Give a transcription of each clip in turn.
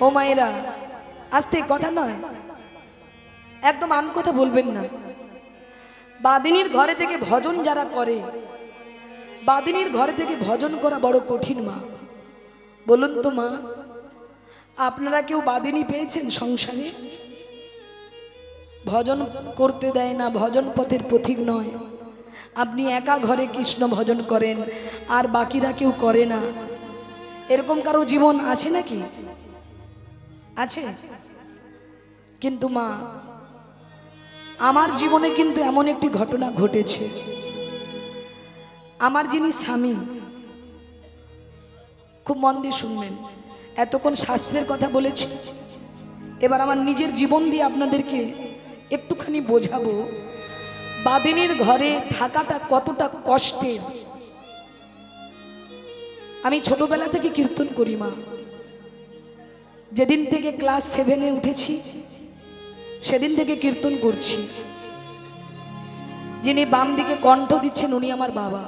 ও মায়েরা আস্তে কথা নয়, একদম আন কথা বলবেন না। বাদিনীর ঘরে থেকে ভজন যারা করে, বাদিনীর ঘরে থেকে ভজন করা বড় কঠিন মা। বলুন তো মা, আপনারা কেউ বাদিনী পেয়েছেন সংসারে? ভজন করতে দেয় না, ভজন পথের পথিক নয়। আপনি একা ঘরে কৃষ্ণ ভজন করেন আর বাকিরা কেউ করে না, এরকম কারো জীবন আছে নাকি? আছে? কিন্তু মা, আমার জীবনে কিন্তু এমন একটি ঘটনা ঘটেছে। আমার যিনি স্বামী, খুব মন দিয়ে শুনবেন, এতক্ষণ শাস্ত্রের কথা বলেছি, এবার আমার নিজের জীবন দিয়ে আপনাদেরকে একটুখানি বোঝাবো বাদিনীর ঘরে থাকাটা কতটা কষ্টের। আমি ছোটবেলা থেকে কীর্তন করি মা। যেদিন থেকে ক্লাস 7-এ উঠেছি সেদিন থেকে কীর্তন করছি। যিনি বাম দিকে কণ্ঠ দিচ্ছেন উনি আমার বাবা।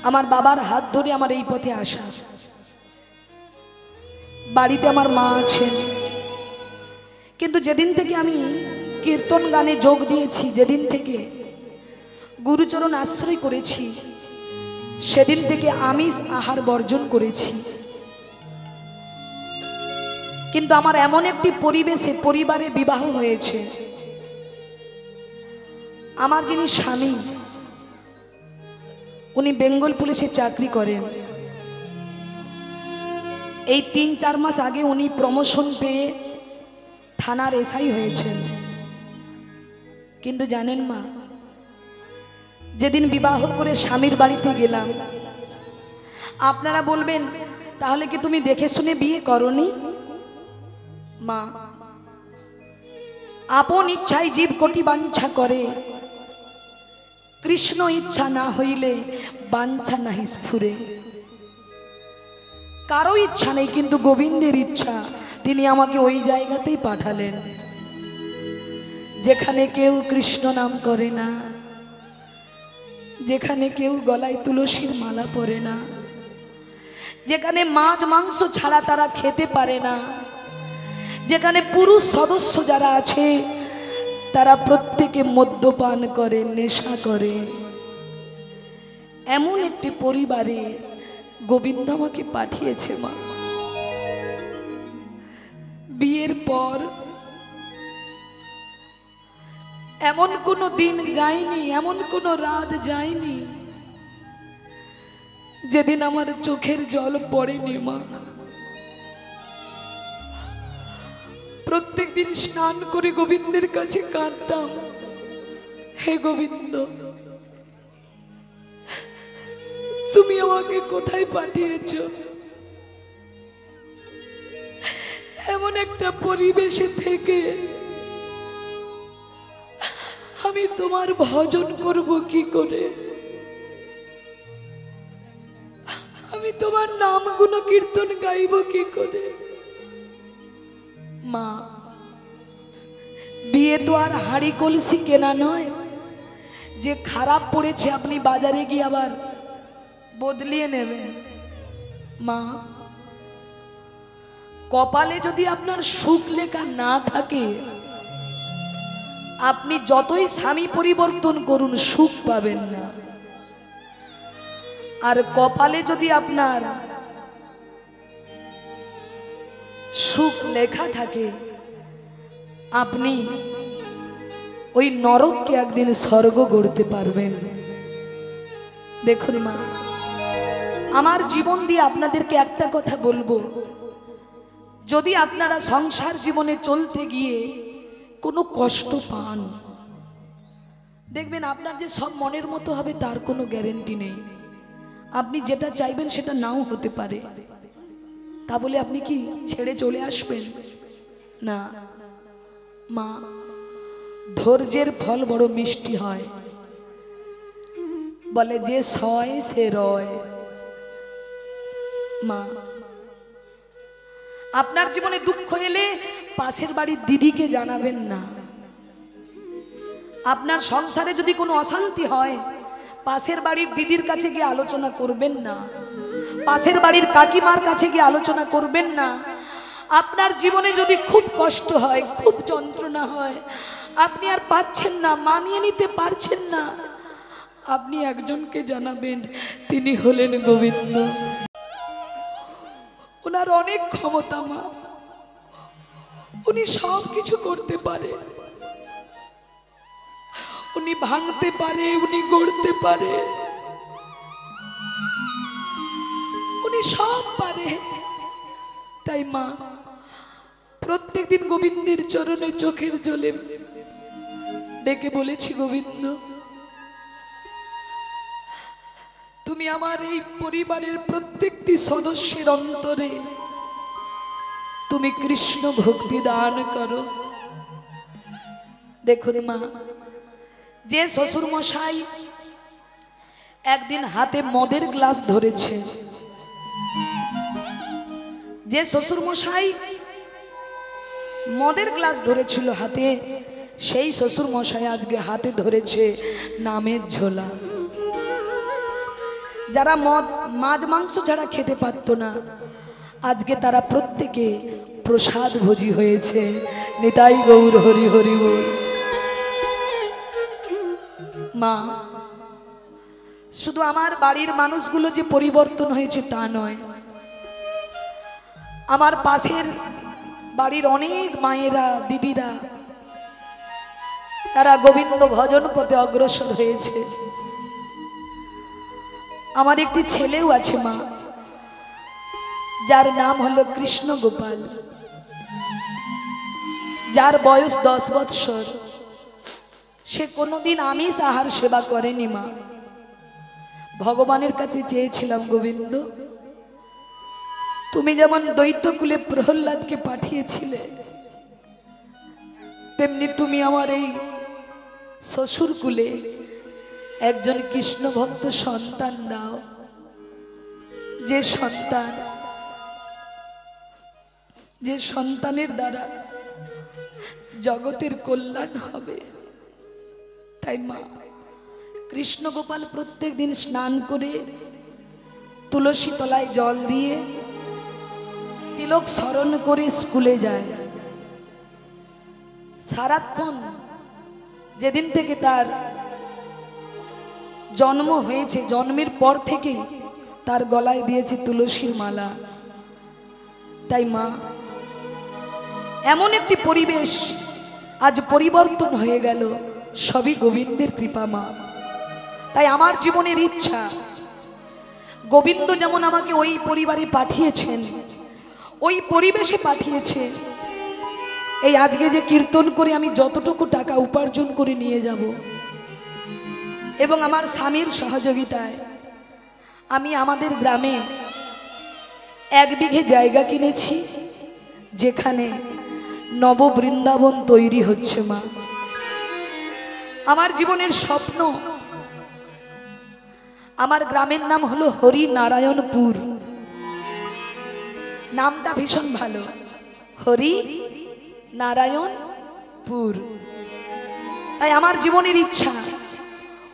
আমার বাবার হাত ধরে আমার এই পথে আসা। বাড়িতে আমার মা আছেন, কিন্তু যেদিন থেকে আমি কীর্তন গানে যোগ দিয়েছি, যেদিন থেকে গুরুচরণ আশ্রয় করেছি, সেদিন থেকে আমিষ আহার বর্জন করেছি। কিন্তু আমার এমন একটি পরিবেশে পরিবারে বিবাহ হয়েছে, আমার যিনি স্বামী উনি বেঙ্গল পুলিশে চাকরি করেন। এই 3-4 মাস আগে উনি প্রমোশন পেয়ে থানার এসআই হয়েছেন। কিন্তু জানেন মা, যেদিন বিবাহ করে স্বামীর বাড়িতে গেলাম, আপনারা বলবেন তাহলে কি তুমি দেখে শুনে বিয়ে করনি? মা, আপন ইচ্ছায় জীব কোটি বাঞ্ছা করে, কৃষ্ণ ইচ্ছা না হইলে বাঞ্ছা নাহি স্ফুরে। কারো ইচ্ছা নেই, কিন্তু গোবিন্দের ইচ্ছা, তিনি আমাকে ওই জায়গাতেই পাঠালেন যেখানে কেউ কৃষ্ণ নাম করে না, যেখানে কেউ গলায় তুলসীর মালা পরে না, যেখানে মাছ মাংস ছাড়া তারা খেতে পারে না, যেখানে পুরুষ সদস্য যারা আছে তারা প্রত্যেকে মদ্যপান করে, নেশা করে। এমন একটি পরিবারে গোবিন্দ আমাকে পাঠিয়েছে মা। বিয়ের পর এমন কোনো দিন যায়নি, এমন কোনো রাত যায়নি যেদিন আমার চোখের জল পড়েনি মা। প্রত্যেক দিন স্নান করে গোবিন্দের কাছে কাঁদতাম, হে গোবিন্দ, তুমি আমাকে কোথায় পাঠিয়েছ? এমন একটা পরিবেশে থেকে আমি তোমার ভজন করব কি করে? আমি তোমার নাম গুণ কীর্তন গাইব কি করে? মা, বিয়ে তো আর হাঁড়ি কলসি কেনা নয় যে খারাপ পড়েছে আপনি বাজারে গিয়ে আবার বদলিয়ে নেবেন। মা, কপালে যদি আপনার সুখ লেখা না থাকে, আপনি যতই স্বামী পরিবর্তন করুন সুখ পাবেন না। আর কপালে যদি আপনার সুখ লেখা থাকে, আপনি ওই নরককে একদিন স্বর্গ গড়তে পারবেন। দেখুন মা, আমার জীবন দিয়ে আপনাদেরকে একটা কথা বলবো, যদি আপনারা সংসার জীবনে চলতে গিয়ে কোনো কষ্ট পান, দেখবেন আপনার যে সব মনের মতো হবে তার কোনো গ্যারেন্টি নেই। আপনি যেটা চাইবেন সেটা নাও হতে পারে। তা বলে আপনি কি ছেড়ে চলে আসবেন? না মা, ধৈর্যের ফল বড় মিষ্টি হয়। বলে যে সয় সে রয়। মা, আপনার জীবনে দুঃখ এলে পাশের বাড়ির দিদিকে জানাবেন না। আপনার সংসারে যদি কোনো অশান্তি হয় পাশের বাড়ির দিদির কাছে গিয়ে আলোচনা করবেন না। পাশের বাড়ির কাকিমার কাছে গিয়ে আলোচনা করবেন না। আপনার জীবনে যদি খুব কষ্ট হয়, খুব যন্ত্রণা হয়, আপনি আর পাচ্ছেন না, মানিয়ে নিতে পারছেন না, আপনি একজনকে জানাবেন, তিনি হলেন গোবিন্দ। ওনার অনেক ক্ষমতা মা, উনি সব কিছু করতে পারে, উনি ভাঙতে পারে, উনি গড়তে পারে, উনি সব পারে। তাই মা প্রত্যেকদিন গোবিন্দের চরণে চোখের জলে ডেকে বলেছি, গোবিন্দ তুমি আমার এই পরিবারের প্রত্যেকটি সদস্যের অন্তরে তুমি কৃষ্ণ ভক্তি দান করো। দেখুন মা, যে শ্বশুর মশাই একদিন হাতে মদের গ্লাস ধরেছে, যে শ্বশুর মশাই মদের গ্লাস ধরেছিল হাতে, সেই শ্বশুর মশাই আজকে হাতে ধরেছে নামের ঝোলা। যারা মদ মাছ মাংস ছাড়া খেতে পারতো না, আজকে তারা প্রত্যেকে প্রসাদ ভোজি হয়েছে। নিতাই গৌর হরি হরি বল। মা শুধু আমার বাড়ির মানুষগুলো যে পরিবর্তন হয়েছে তা নয়, আমার পাশের বাড়ির অনেক মায়েরা, দিদিরা, তারা গোবিন্দ ভজন পথে অগ্রসর হয়েছে। আমার একটি ছেলেও আছে মা, যার নাম হলো কৃষ্ণ গোপাল, যার বয়স 10 বৎসর। সে কোনোদিন আমিষ আহার সেবা করেনি মা। ভগবানের কাছে চেয়েছিলাম, গোবিন্দ তুমি যেমন দৈত্যকুলে প্রহ্লাদকে পাঠিয়েছিলে, তেমনি তুমি আমার এই শ্বশুর কুলে একজন কৃষ্ণ ভক্ত সন্তান দাও, যে সন্তানের দ্বারা জগতের কল্যাণ হবে। তাই মা কৃষ্ণ গোপাল প্রত্যেক দিন স্নান করে তুলসী তলায় জল দিয়ে তিলক স্মরণ করে স্কুলে যায়। সারাক্ষণ যেদিন থেকে তার জন্ম হয়েছে, জন্মের পর থেকেই তার গলায় দিয়েছে তুলসীর মালা। তাই মা এমন একটি পরিবেশ আজ পরিবর্তন হয়ে গেল, সবই গোবিন্দের কৃপা মা। তাই আমার জীবনের ইচ্ছা, গোবিন্দ যেমন আমাকে ওই পরিবারে পাঠিয়েছেন, ওই পরিবেশে পাঠিয়েছে, এই আজকে যে কীর্তন করে আমি যতটুকু টাকা উপার্জন করে নিয়ে যাব, এবং আমার স্বামীর সহযোগিতায় আমি আমাদের গ্রামে 1 বিঘে জায়গা কিনেছি, যেখানে নব বৃন্দাবন তৈরি হচ্ছে মা। আমার জীবনের স্বপ্ন, আমার গ্রামের নাম হলো হরিনারায়ণপুর। নামটা ভীষণ ভালো, হরিনারায়ণপুর। তাই আমার জীবনের ইচ্ছা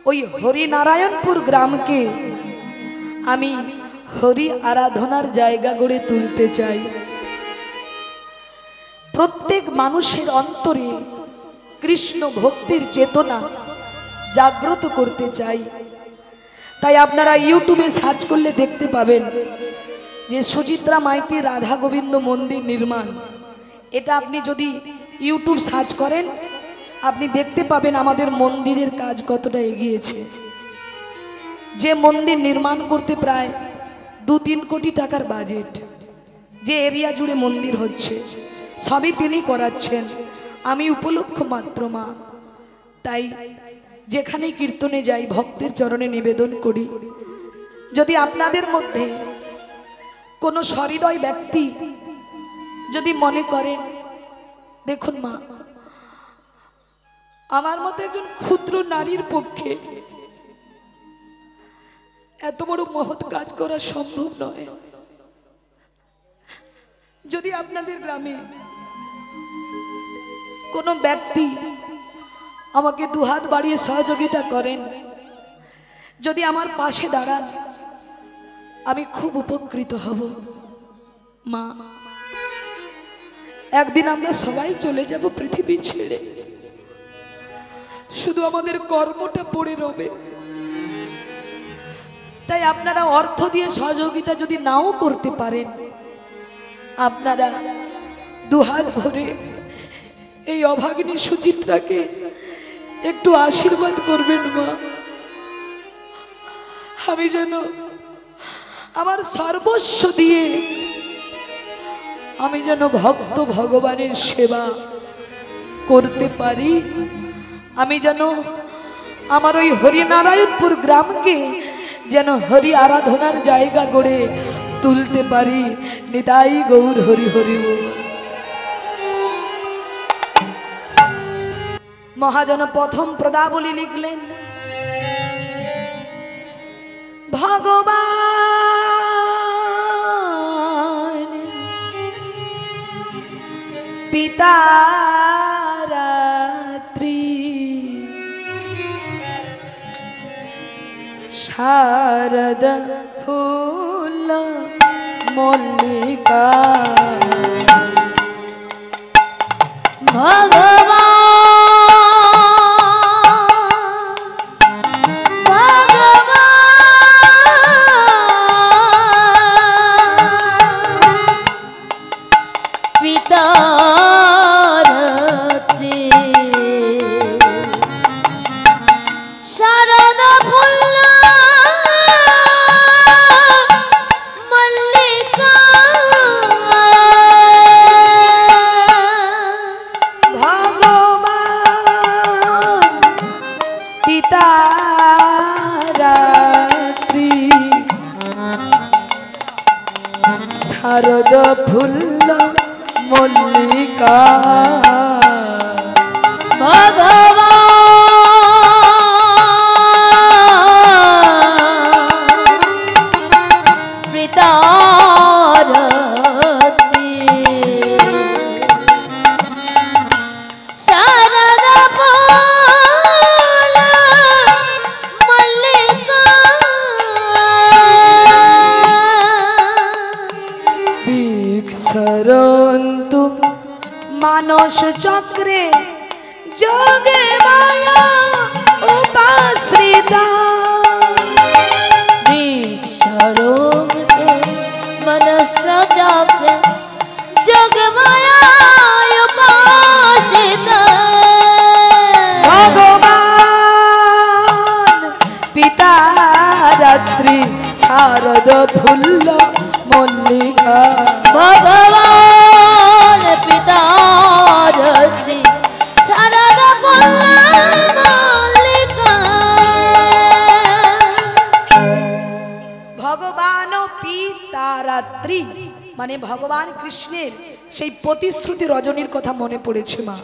ওই হরিনারায়ণপুর গ্রামকে আমি হরি আরাধনার জায়গা গড়ে তুলতে চাই। প্রত্যেক মানুষের অন্তরে কৃষ্ণ ভক্তির চেতনা জাগ্রত করতে চাই। তাই আপনারা ইউটিউবে সার্চ করলে দেখতে পাবেন যে সুচিত্রা মাইতি রাধা গোবিন্দ মন্দির নির্মাণ। এটা আপনি যদি ইউটিউব সার্চ করেন, আপনি দেখতে পাবেন আমাদের মন্দিরের কাজ কতটা এগিয়েছে। যে মন্দির নির্মাণ করতে প্রায় 2-3 কোটি টাকার বাজেট, যে এরিয়া জুড়ে মন্দির হচ্ছে, সবই তিনি করাচ্ছেন, আমি উপলক্ষ মাত্র মা। তাই যেখানে কীর্তনে যাই ভক্তের চরণে নিবেদন করি, যদি আপনাদের মধ্যে কোনো সহৃদয় ব্যক্তি যদি মনে করেন, দেখুন মা, আমার মতো একজন ক্ষুদ্র নারীর পক্ষে এত বড় মহৎ কাজ করা সম্ভব নয়। যদি আপনাদের গ্রামে কোনো ব্যক্তি আমাকে দুহাত বাড়িয়ে সহযোগিতা করেন, যদি আমার পাশে দাঁড়ান, আমি খুব উপকৃত হব। মা, একদিন আমরা সবাই চলে যাব পৃথিবী ছেড়ে, শুধু আমাদের কর্মটা পড়ে রবে। তাই আপনারা অর্থ দিয়ে সহযোগিতা যদি নাও করতে পারেন, আপনারা দুহাত ভরে এই অভাগিনী সুচিত্রাকে একটু আশীর্বাদ করবেন। মা, আমি যেন আমার সর্বস্ব দিয়ে আমি যেন ভক্ত ভগবানের সেবা করতে পারি, আমি যেন আমার ওই হরিনারায়ণপুর গ্রামকে যেন হরি আরাধনার জায়গা গড়ে তুলতে পারি। নিতাই গৌর হরি হরি বল। মহাজন প্রথম পদাবলী লিখলেন, ভগবান পিতা রাত্রি শারদ ফুল মল্লিকা, ভগবান শারদ ফুল মল্লিকা, ভগবান পিতারতি শারদ ফুল মল্লিকা, বিক্ষরন্তু মানস চক্রে যোগে মায়া উপাশ্রিতা, বিক্ষরন্তু মানস চক্রে যোগে মায়া উপাশ্রিতা, ভগবান পিতা রাত্রি শারদ ফুল মল্লিকা, ভগবান পিতা রাত্রি শারদ ফুল মল্লিকা। ভগবান পিতা রাত্রি মানে ভগবান কৃষ্ণের সেই প্রতিশ্রুতি রজনীর কথা মনে পড়েছে। মা,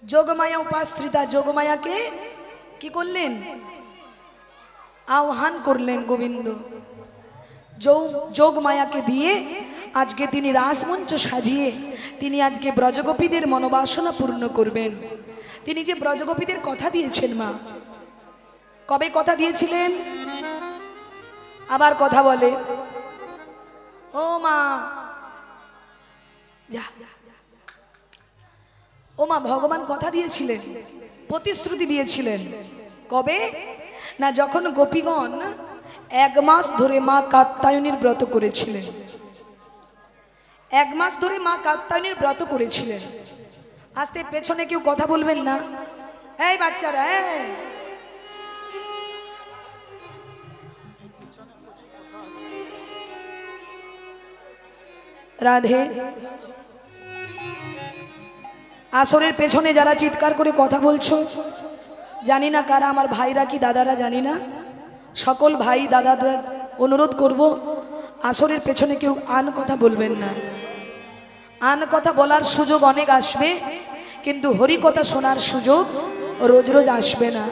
যোগমায়া উপাশ্রিতা, যোগমায়াকে কি করলেন? আহ্বান করলেন গোবিন্দ। যোগমায়াকে দিয়ে আজকে তিনি রাসমঞ্চ সাজিয়ে তিনি আজকে ব্রজগোপীদের মনোবাসনা পূর্ণ করবেন। তিনি যে ব্রজগোপীদের কথা দিয়েছেন, মা, কবে কথা দিয়েছিলেন? আবার কথা বলে, ও মা, যা, ও মা, ভগবান কথা দিয়েছিলেন, প্রতিশ্রুতি দিয়েছিলেন। কবে না? যখন গোপীগণ 1 মাস ধরে মা কাত্যায়নীর ব্রত করেছিলেন। 1 মাস ধরে মা কাত্যায়নীর ব্রত করেছিলেন। আস্তে পেছনে কেউ কথা বলবেন না, এই বাচ্চারা, রাধে। আসরের পেছনে যারা চিৎকার করে কথা বলছো, জানি না কারা, আমার ভাইরা কি দাদারা জানি না, সকল ভাই দাদাদের অনুরোধ করব, আসরের পেছনে কেউ আন কথা বলবেন না। আন কথা বলার সুযোগ অনেক আসবে, কিন্তু হরি কথা শোনার সুযোগ রোজ রোজ আসবে না।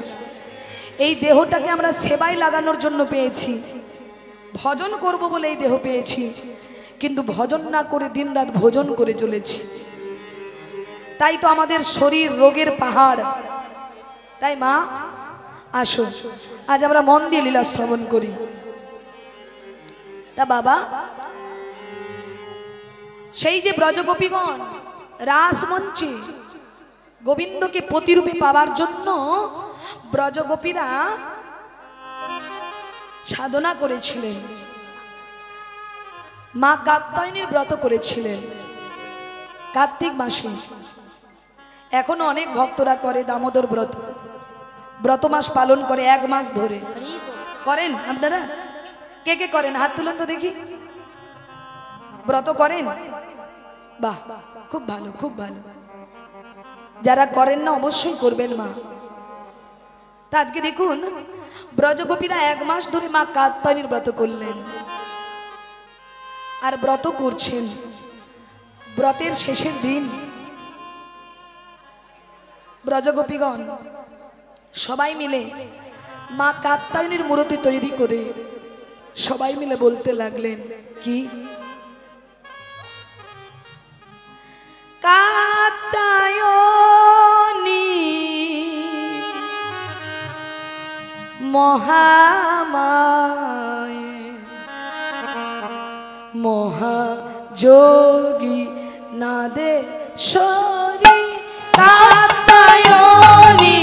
এই দেহটাকে আমরা সেবায় লাগানোর জন্য পেয়েছি, ভজন করব বলে এই দেহ পেয়েছি, কিন্তু ভজন না করে দিনরাত ভোজন করে চলেছি। তাই তো আমাদের শরীর রোগের পাহাড়। তাই মা, আসো আজ আমরা মন দিয়ে লীলা শ্রবণ করি। তা বাবা, সেই যে ব্রজগোপীগণ রাসমঞ্চে গোবিন্দকে প্রতিরূপে পাওয়ার জন্য ব্রজগোপীরা সাধনা করেছিলেন, মা কাত্যায়নীর ব্রত করেছিলেন কার্তিক মাসে। এখনো অনেক ভক্তরা করে দামোদর ব্রত, ব্রত মাস পালন করে 1 মাস ধরে। করেন আপনারা? কে কে করেন হাত তুলেন তো দেখি। ব্রত করেন? বাহ, খুব ভালো, খুব ভালো। যারা করেন না অবশ্যই করবেন মা। তা আজকে দেখুন ব্রজগোপীরা 1 মাস ধরে মা কাত্যায়নীর ব্রত করলেন আর ব্রত করছেন। ব্রতের শেষের দিন ব্রজগোপীগণ সবাই মিলে মা কাত্যায়নীর মূর্তি তৈরি করে সবাই মিলে বলতে লাগলেন কি, কাত্যায়নী মহামায়ে মহাযোগী নাদেশ্বরী, কাত্যায়নী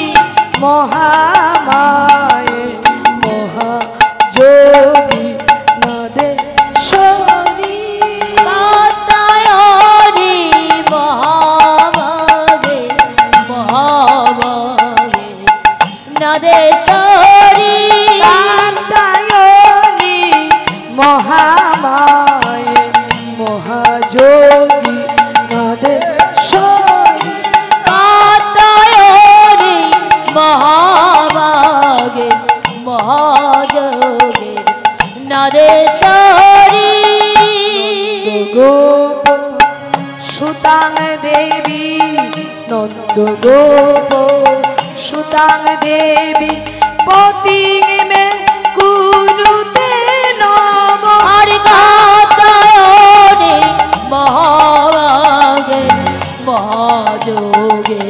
মহামায়ে মহাযোগী নাদেশ্বরী, কাত্যায়নী মহামায়ে মহামায়ে নাদেশ্বরী, কাত্যায়নী মহামায়ে মহাযোগী নাদেশ্বরী, কাত্যায়নী মহামায়ে মহাযোগী নাদেশ্বরী, গোপ সুতাং দেবী, নন্দ গোপ সুতাং দেবী, পতি মে কুরুতে নম, আর কাত্যায়নী মহামায়ে মহাযোগী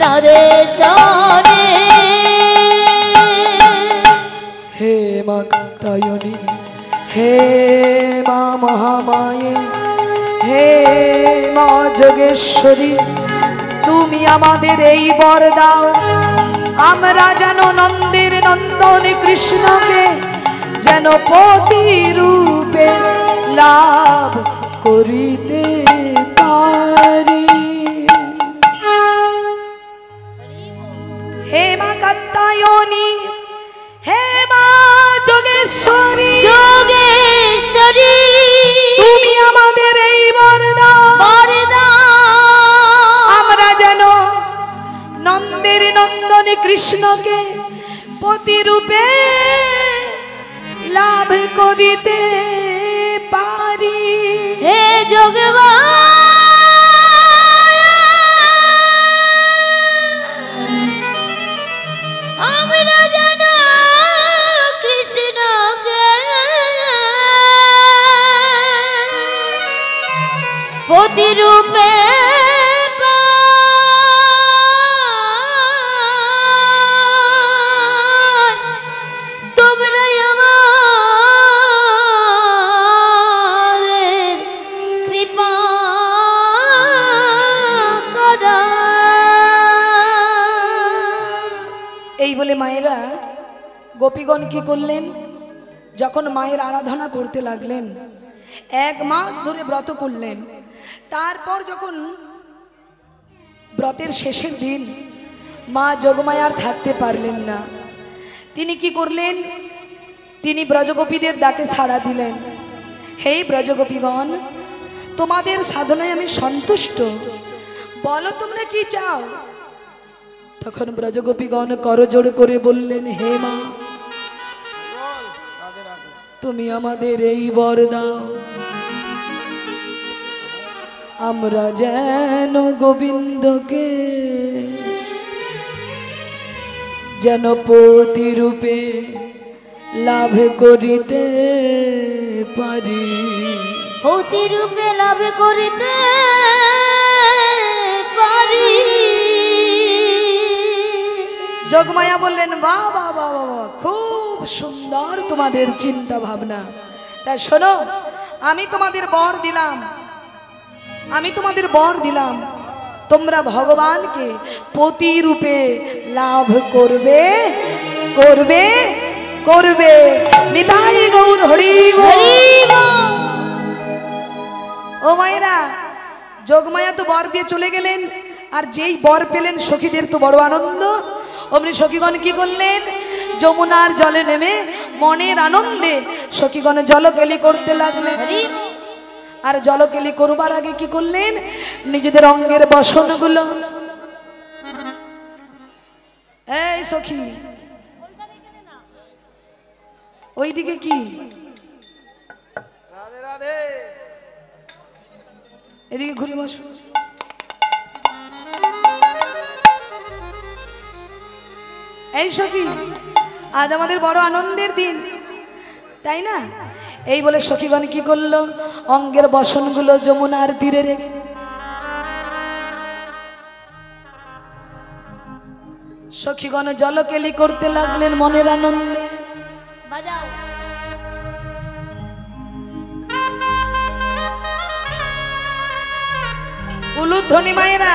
নাদেশ্বরী, হে মা কাত্যায়নী, হে মা মহামায়ে, হে মা যোগেশ্বরী, তুমি আমাদের এই বর দাও, আমরা যেন নন্দের নন্দন কৃষ্ণকে যেন পতি রূপে লাভ করিতে পারি। হে মা কাত্যায়নী, হে মা যোগেশ্বরী, যোগেশ্বরী, তুমি আমাদের এই বর দাও, আমরা যেন নন্দের নন্দন কৃষ্ণকে পতিরূপে লাভ করিতে পারি। হে যোগমা আমরা যেন কৃষ্ণকে প্রতিরূপে পাই, তোমরাই আমাদের কৃপা করো। এই বলে মায়েরা গোপীগণ কি করলেন, যখন মায়ের আরাধনা করতে লাগলেন 1 মাস ধরে ব্রত করলেন। তারপর যখন ব্রতের শেষের দিন মা যোগমায়ার থাকতে পারলেন না, তিনি কি করলেন, তিনি ব্রজগোপীদের ডাকে সাড়া দিলেন, হে ব্রজগোপীগণ, তোমাদের সাধনায় আমি সন্তুষ্ট, বলো তোমরা কি চাও। তখন ব্রজগোপীগণ করজোড় করে বললেন, হে মা, তুমি আমাদের এই বর দাও, আমরা যেন গোবিন্দকে যেন প্রতিরূপে লাভ করিতে পারি, প্রতিরূপে লাভ করিতে পারি। যোগমায়া বললেন, বাহ বাহ বাহ বাহ, খুব সুন্দর তোমাদের চিন্তা ভাবনা, তাই শোনো, আমি তোমাদের বর দিলাম, আমি তোমাদের বর দিলাম, তোমরা ভগবানকে পতি রূপে লাভ করবে করবে করবে। নিতাই গৌর হরি বল। ও মায়েরা, যোগমায়া তো বর দিয়ে চলে গেলেন, আর যেই বর পেলেন সখীদের তো বড় আনন্দ। অমনি সখীগণ কি করলেন? যমুনার জলে নেমে মনের আনন্দে সখীগণ জলকেলি করতে লাগলেন। আর জলকেলি করবার আগে কি করলেন? নিজেদের অঙ্গের বসনগুলো, এই সখী ওইদিকে কি, এদিকে ঘুরে বসো। এই সখী, আজ আমাদের বড় আনন্দের দিন, তাই না? এই বলে সখীগণ কি করলো? অঙ্গের বসনগুলো যমুনার তীরে রেখে সখীগণ জলকেলি করতে লাগলেন মনের আনন্দে। বাজাও। উলুধ্বনি মায়েরা,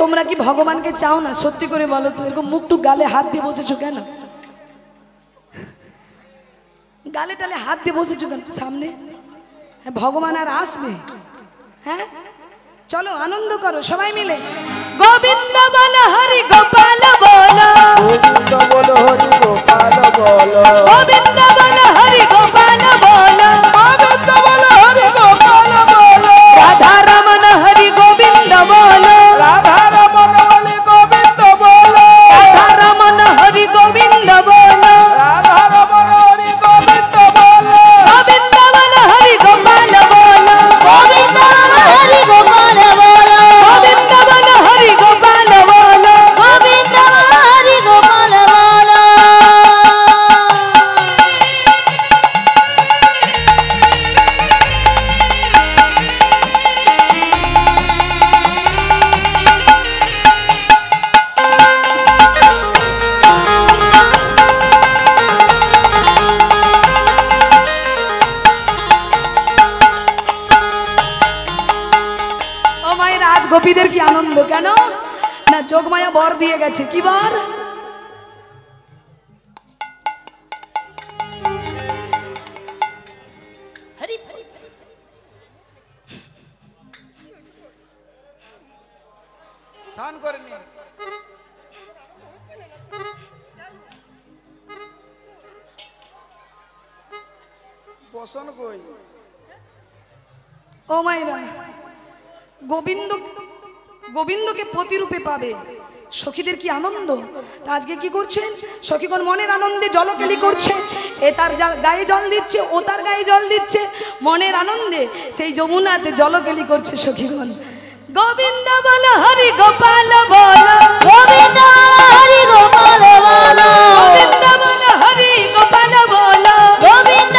তোমরা কি ভগবানকে চাও না? সত্যি করে বলো তো, এরকম মুখটু গালে হাত দিয়ে বসেছো কেন? গালে টালে হাত দিয়ে বসেছো কেন সামনে? ভগবান আর আসবে? হ্যাঁ, চলো আনন্দ করো সবাই মিলে। গোবিন্দ বল হরি গোপাল বল, গোবিন্দ বল হরি গোপাল বল, গোবিন্দ বল হরি গোপাল বল, গোবিন্দ বল হরি গোপাল বল, রাধা রমন হরি গোবিন্দ বল, রাধা রমন হরি গোবিন্দ বল, রাধা রমন হরি গোবিন্দ বল, রাধা রমন হরি গোবিন্দ বল, গোবিন্দ বল হরি গোপাল বল, গোবিন্দ হরি গোপাল বল, গোবিন্দ বল হরি গোপাল বল, গোবিন্দ হরি গোপাল বল। ও মায়ের, আজ গোপীদের কি আনন্দ কেন না? যোগমায়া বর দিয়ে গেছে। কি বর? হরি স্নান করে নি। বসন কই? ও মায়েরা, গোবিন্দকে পতিরূপে পাবে, সখীদের কি আনন্দ। তা আজকে কি করছেন? সখীগণ মনের আনন্দে জলকেলি করছে। এ তার গায়ে জল দিচ্ছে, ও তার গায়ে জল দিচ্ছে, মনের আনন্দে সেই যমুনাতে জলকেলি করছে সখীগণ। গোবিন্দ বল হরি গোপাল বল, গোবিন্দ হরি গোপাল বল, গোবিন্দ বল হরি গোপাল বল, গোবিন্দ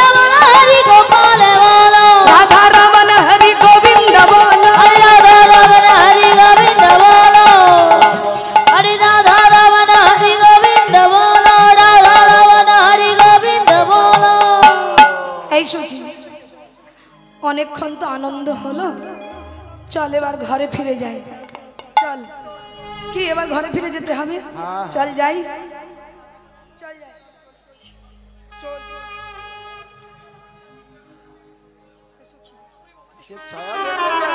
হরি গোপাল বল, অনেকক্ষণ তো আনন্দ হলো, চল এবার ঘরে ফিরে যাই। চল, কি এবার ঘরে ফিরে যেতে হবে? চল যাই। সে ছায়া দেখবে না।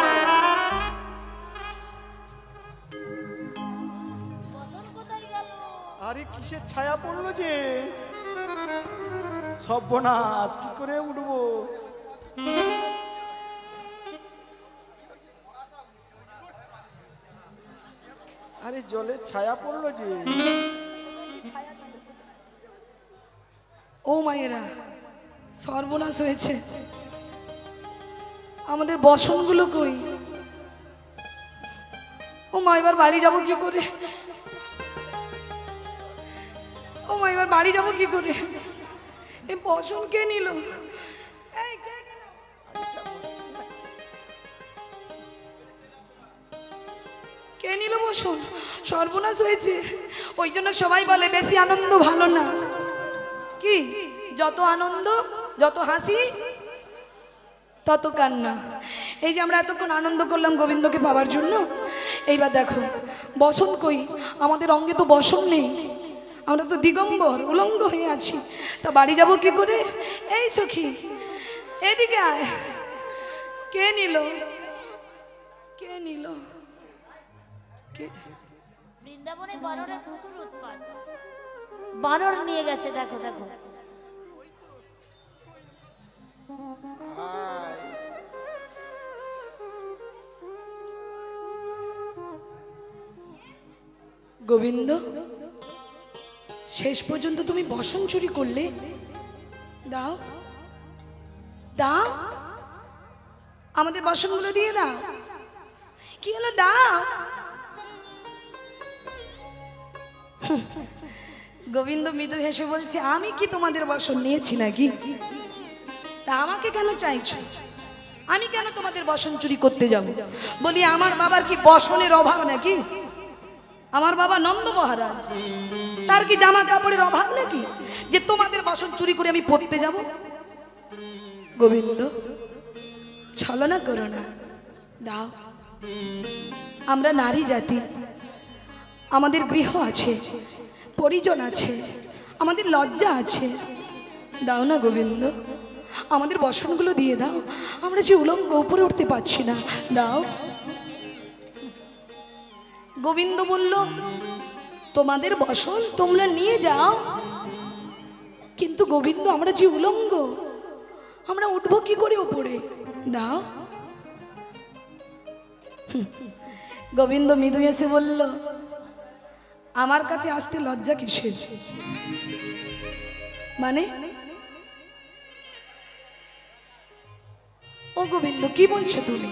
বসন কোথায় গেল? আরে কিসের ছায়া পড়লো যে, সর্বনাশ, কি করে উঠবো? আরে জলের ছায়া পড়লো যে। ও মায়েরা, সর্বনাশ হয়েছে, আমাদের বসনগুলো কই? ও মা, এবার বাড়ি যাবো কি করে? ও মা, এবার বাড়ি যাবো কি করে? এই বসন কে নিল? এই, কে নিল? কে নিল বসন? সর্বনাশ হয়েছে। ওই জন্য সবাই বলে বেশি আনন্দ ভালো না। কি, যত আনন্দ, যত হাসি, তত কান্না। এই যে আমরা এতক্ষণ আনন্দ করলাম গোবিন্দকে পাওয়ার জন্য, এইবার দেখো বসন কই? আমাদের অঙ্গে তো বসন নেই, আমরা তো দিগম্বর উলঙ্গ হয়ে আছি। তা বাড়ি যাব কি করে? এই সখী, এদিকে আয়। কে নিল? কে নিল? কে? বৃন্দাবনে বানরের প্রচুর উৎপাত, বানর নিয়ে গেছে। দেখো দেখো, গোবিন্দ, শেষ পর্যন্ত তুমি বসন চুরি করলে? দাও দাও, আমাদের বসনগুলো দিয়ে দাও। কি হলো? দাও। গোবিন্দ মৃদু হেসে বলছে, আমি কি তোমাদের বসন নিয়েছি নাকি? তা আমাকে কেন চাইছো? আমি কেন তোমাদের বসন চুরি করতে যাব? বলি, আমার বাবার কি বসনের অভাব নাকি? আমার বাবা নন্দ মহারাজ, তার কি জামা কাপড়ের অভাব নাকি যে তোমাদের বসন চুরি করে আমি পরতে যাব? গোবিন্দ, ছলনা করো না, দাও। আমরা নারী জাতি, আমাদের গৃহ আছে, পরিজন আছে, আমাদের লজ্জা আছে। দাও না গোবিন্দ, আমাদের বসনগুলো দিয়ে দাও। আমরা যে উলঙ্গ, উপরে উঠতে পারছি না, দাও। গোবিন্দ বলল, তোমাদের বসন তোমরা নিয়ে যাও, কিন্তু গোবিন্দ আমরা যে উলঙ্গ, আমরা উঠবো কি করে উপরে? দাও। গোবিন্দ মৃদু এসে বলল, আমার কাছে আসতে লজ্জা কিসের? মানে? ও গোবিন্দ, কি বলছো তুমি?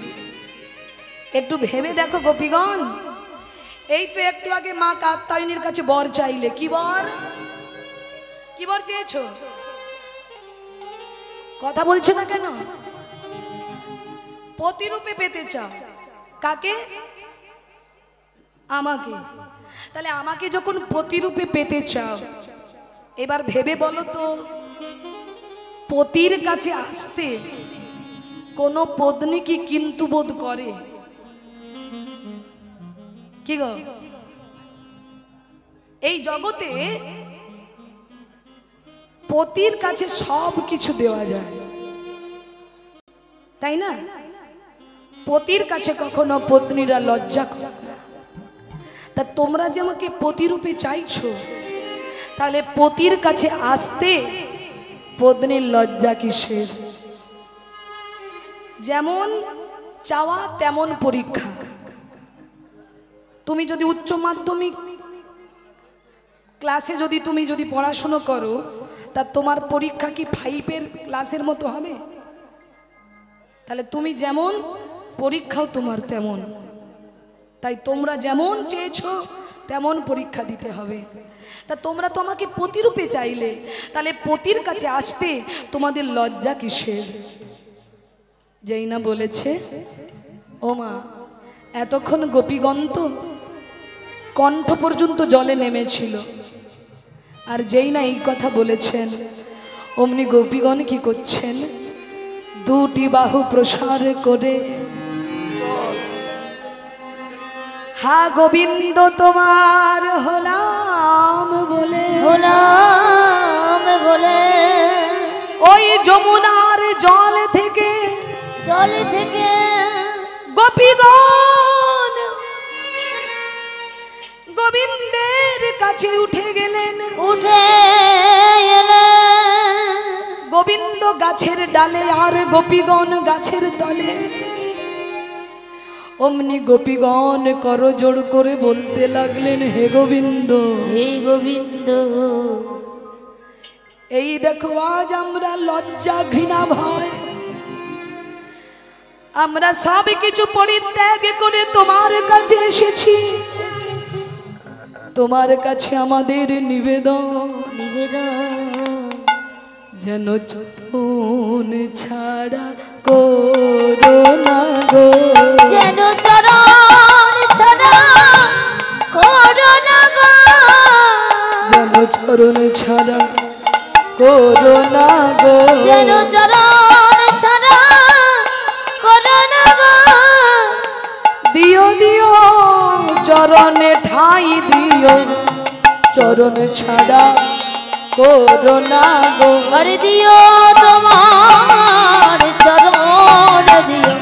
একটু ভেবে দেখো গোপীগণ। এই তো একটু আগে মা কাত্যায়নীর কাছে বর চাইলে। কি বর? কি বর চেয়েছো? কথা বলছো না কেন? পতিরূপে পেতে চাও। কাকে? আমাকে। তাহলে আমাকে যখন পতিরূপে পেতে চাও, এবার ভেবে বলো তো, পতির কাছে আসতে কোনো পত্নী কি কিন্তু বোধ করে? কি গো, এই জগতে পতির কাছে সব কিছু দেওয়া যায়, তাই না? পতির কাছে কখনো পত্নীরা লজ্জা করে না। তা তোমরা যে আমাকে পতিরূপে চাইছো, তাহলে পতির কাছে আসতে পত্নীর লজ্জা কিসের? যেমন চাওয়া তেমন পরীক্ষা। তুমি যদি উচ্চ মাধ্যমিক ক্লাসে তুমি যদি পড়াশুনো করো, তা তোমার পরীক্ষা কি 5-এর ক্লাসের মতো হবে? তাহলে তুমি যেমন, পরীক্ষাও তোমার তেমন। তাই তোমরা যেমন চেয়েছো তেমন পরীক্ষা দিতে হবে। তা তোমরা তো আমাকে পতিরূপে চাইলে, তাহলে পতির কাছে আসতে তোমাদের লজ্জা কিসের? যেই না বলেছে, ও মা, এতক্ষণ গোপীগণ তো কণ্ঠ পর্যন্ত জলে নেমেছিল, আর যেই না এই কথা বলেছেন, অমনি গোপীগণ কি করছেন? দুটি বাহু প্রসার করে, হা গোবিন্দ তোমার হলাম বলে, হলাম বলে ওই যমুনার জল থেকে গোপীগণ গোবিন্দের কাছে উঠে গেলেন। গোবিন্দ গাছের ডালে আর গোপীগণ গাছের তলে। অমনি গোপীগণ করজোড় করে বলতে লাগলেন, হে গোবিন্দ, হে গোবিন্দ। এই দেখো আজ আমরা লজ্জা ঘৃণা ভয় আমরা সব কিছু পরিত্যাগ করে তোমার কাছে এসেছি। তোমার কাছে আমাদের নিবেদন, যেন চরণ ছাড়া করো না গো, যেন চরণ ছাড়া করো না গো, যেন চরণ ছাড়া করো না গো, যেন চরণ ছাড়া করো না গো। দিও দিও চরণে ঠাই দিও, চরণ ছাড়া করো না গো। আর দিও তোমার চরণ দিও,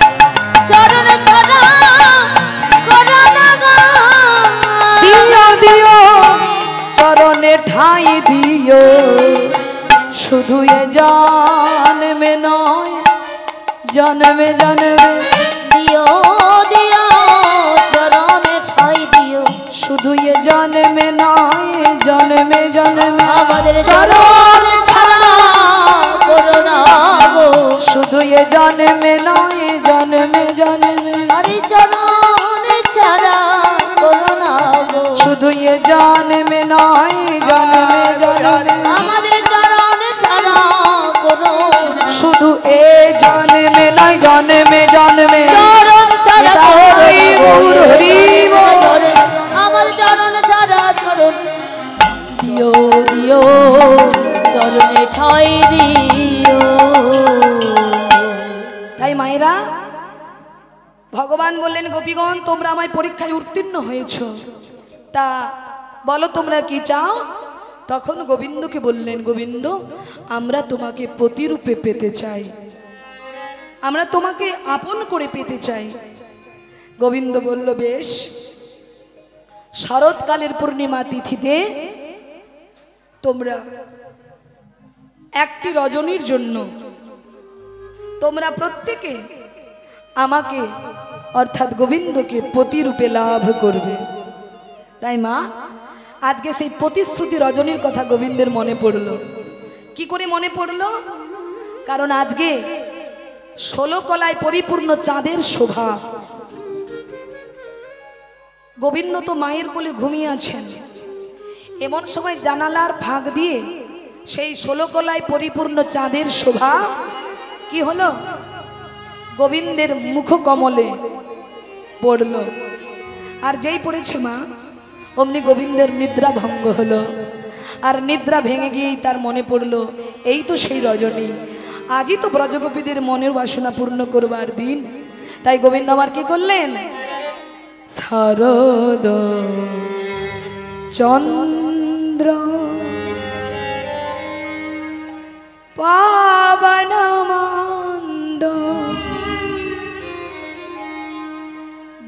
চরণ ছাড়া করো না গো। দিও দিও চরণে ঠাই দিও, শুধু এ জন্মে নয় জন্মে জন্মে দিও দিও চরণে ঠাই দিও, শুধু এ জন্মে নয় জন্মে জন্মে আমাদের চরণ ছাড়া করো না গো। শুধু এ জন্মে নয় জন্মে জন্মে আরে চরণ ছাড়া করো না গো। শুধু এ জন্মে নয় জন্মে জন্মে আমাদের চরণ ছাড়া করো না। শুধু এ জন্মে নয় জন্মে জন্মে চরণ ছাড়া করো না গো। হরি বল। আমার চরণ ছাড়া চরণ দিও দিও, চরণে ঠাই দিও। তাই মায়েরা ভগবান বললেন, গোপীগণ তোমরা আমায় পরীক্ষায় উত্তীর্ণ হয়েছ, তা বলো তোমরা কি চাও। তখন গোবিন্দকে বললেন, গোবিন্দ আমরা তোমাকে পতিরূপে পেতে চাই, আমরা তোমাকে আপন করে পেতে চাই। গোবিন্দ বলল, বেশ, শরৎকালের পূর্ণিমা তিথিতে তোমরা একটি রজনীর জন্য তোমরা প্রত্যেকে আমাকে অর্থাৎ গোবিন্দকে পতিরূপে লাভ করবে। তাই মা আজকে সেই প্রতিশ্রুতি রজনীর কথা গোবিন্দের মনে পড়ল। কি করে মনে পড়ল? কারণ আজকে 16 কলায় পরিপূর্ণ চাঁদের শোভা। গোবিন্দ তো মায়ের কোলে ঘুমিয়ে আছেন, এমন সময় জানালার ফাঁক দিয়ে সেই 16 কলায় পরিপূর্ণ চাঁদের শোভা কি হলো, গোবিন্দের মুখ কমলে পড়ল। আর যেই পড়েছে মা, অমনি গোবিন্দের নিদ্রা ভঙ্গ হলো। আর নিদ্রা ভেঙে গিয়েই তার মনে পড়ল, এই তো সেই রজনী, আজই তো ব্রজগোপীদের মনের বাসনা পূর্ণ করবার দিন। তাই গোবিন্দ আমার কি করলেন, শারদ চন্দ্র পাবন মন্দ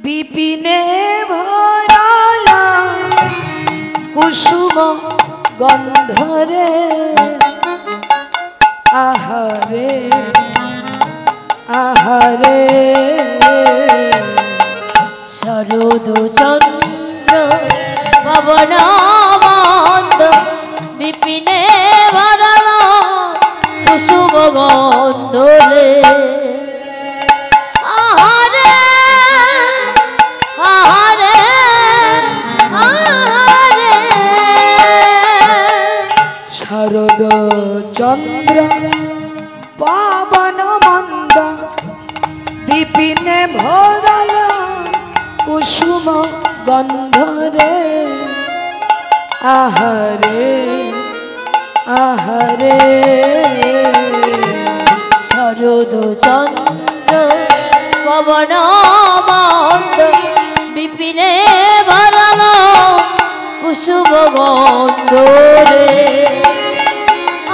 বিপিনে ভরালা কুসুম গন্ধরে আহারে আহারে শরদ চন্দ্র পবন মন্দ বিপিনে ভরল কুসুম গন্ধরে আহারে আহারে আহারে শারদ চন্দ্র পাবন মন্দ বিপিনে ভরল কুসুম গন্ধরে আহারে আহারে শরদ চন্দ্র পবন মন্দ বিপিনে ভরালো কুসুম গন্ধ রে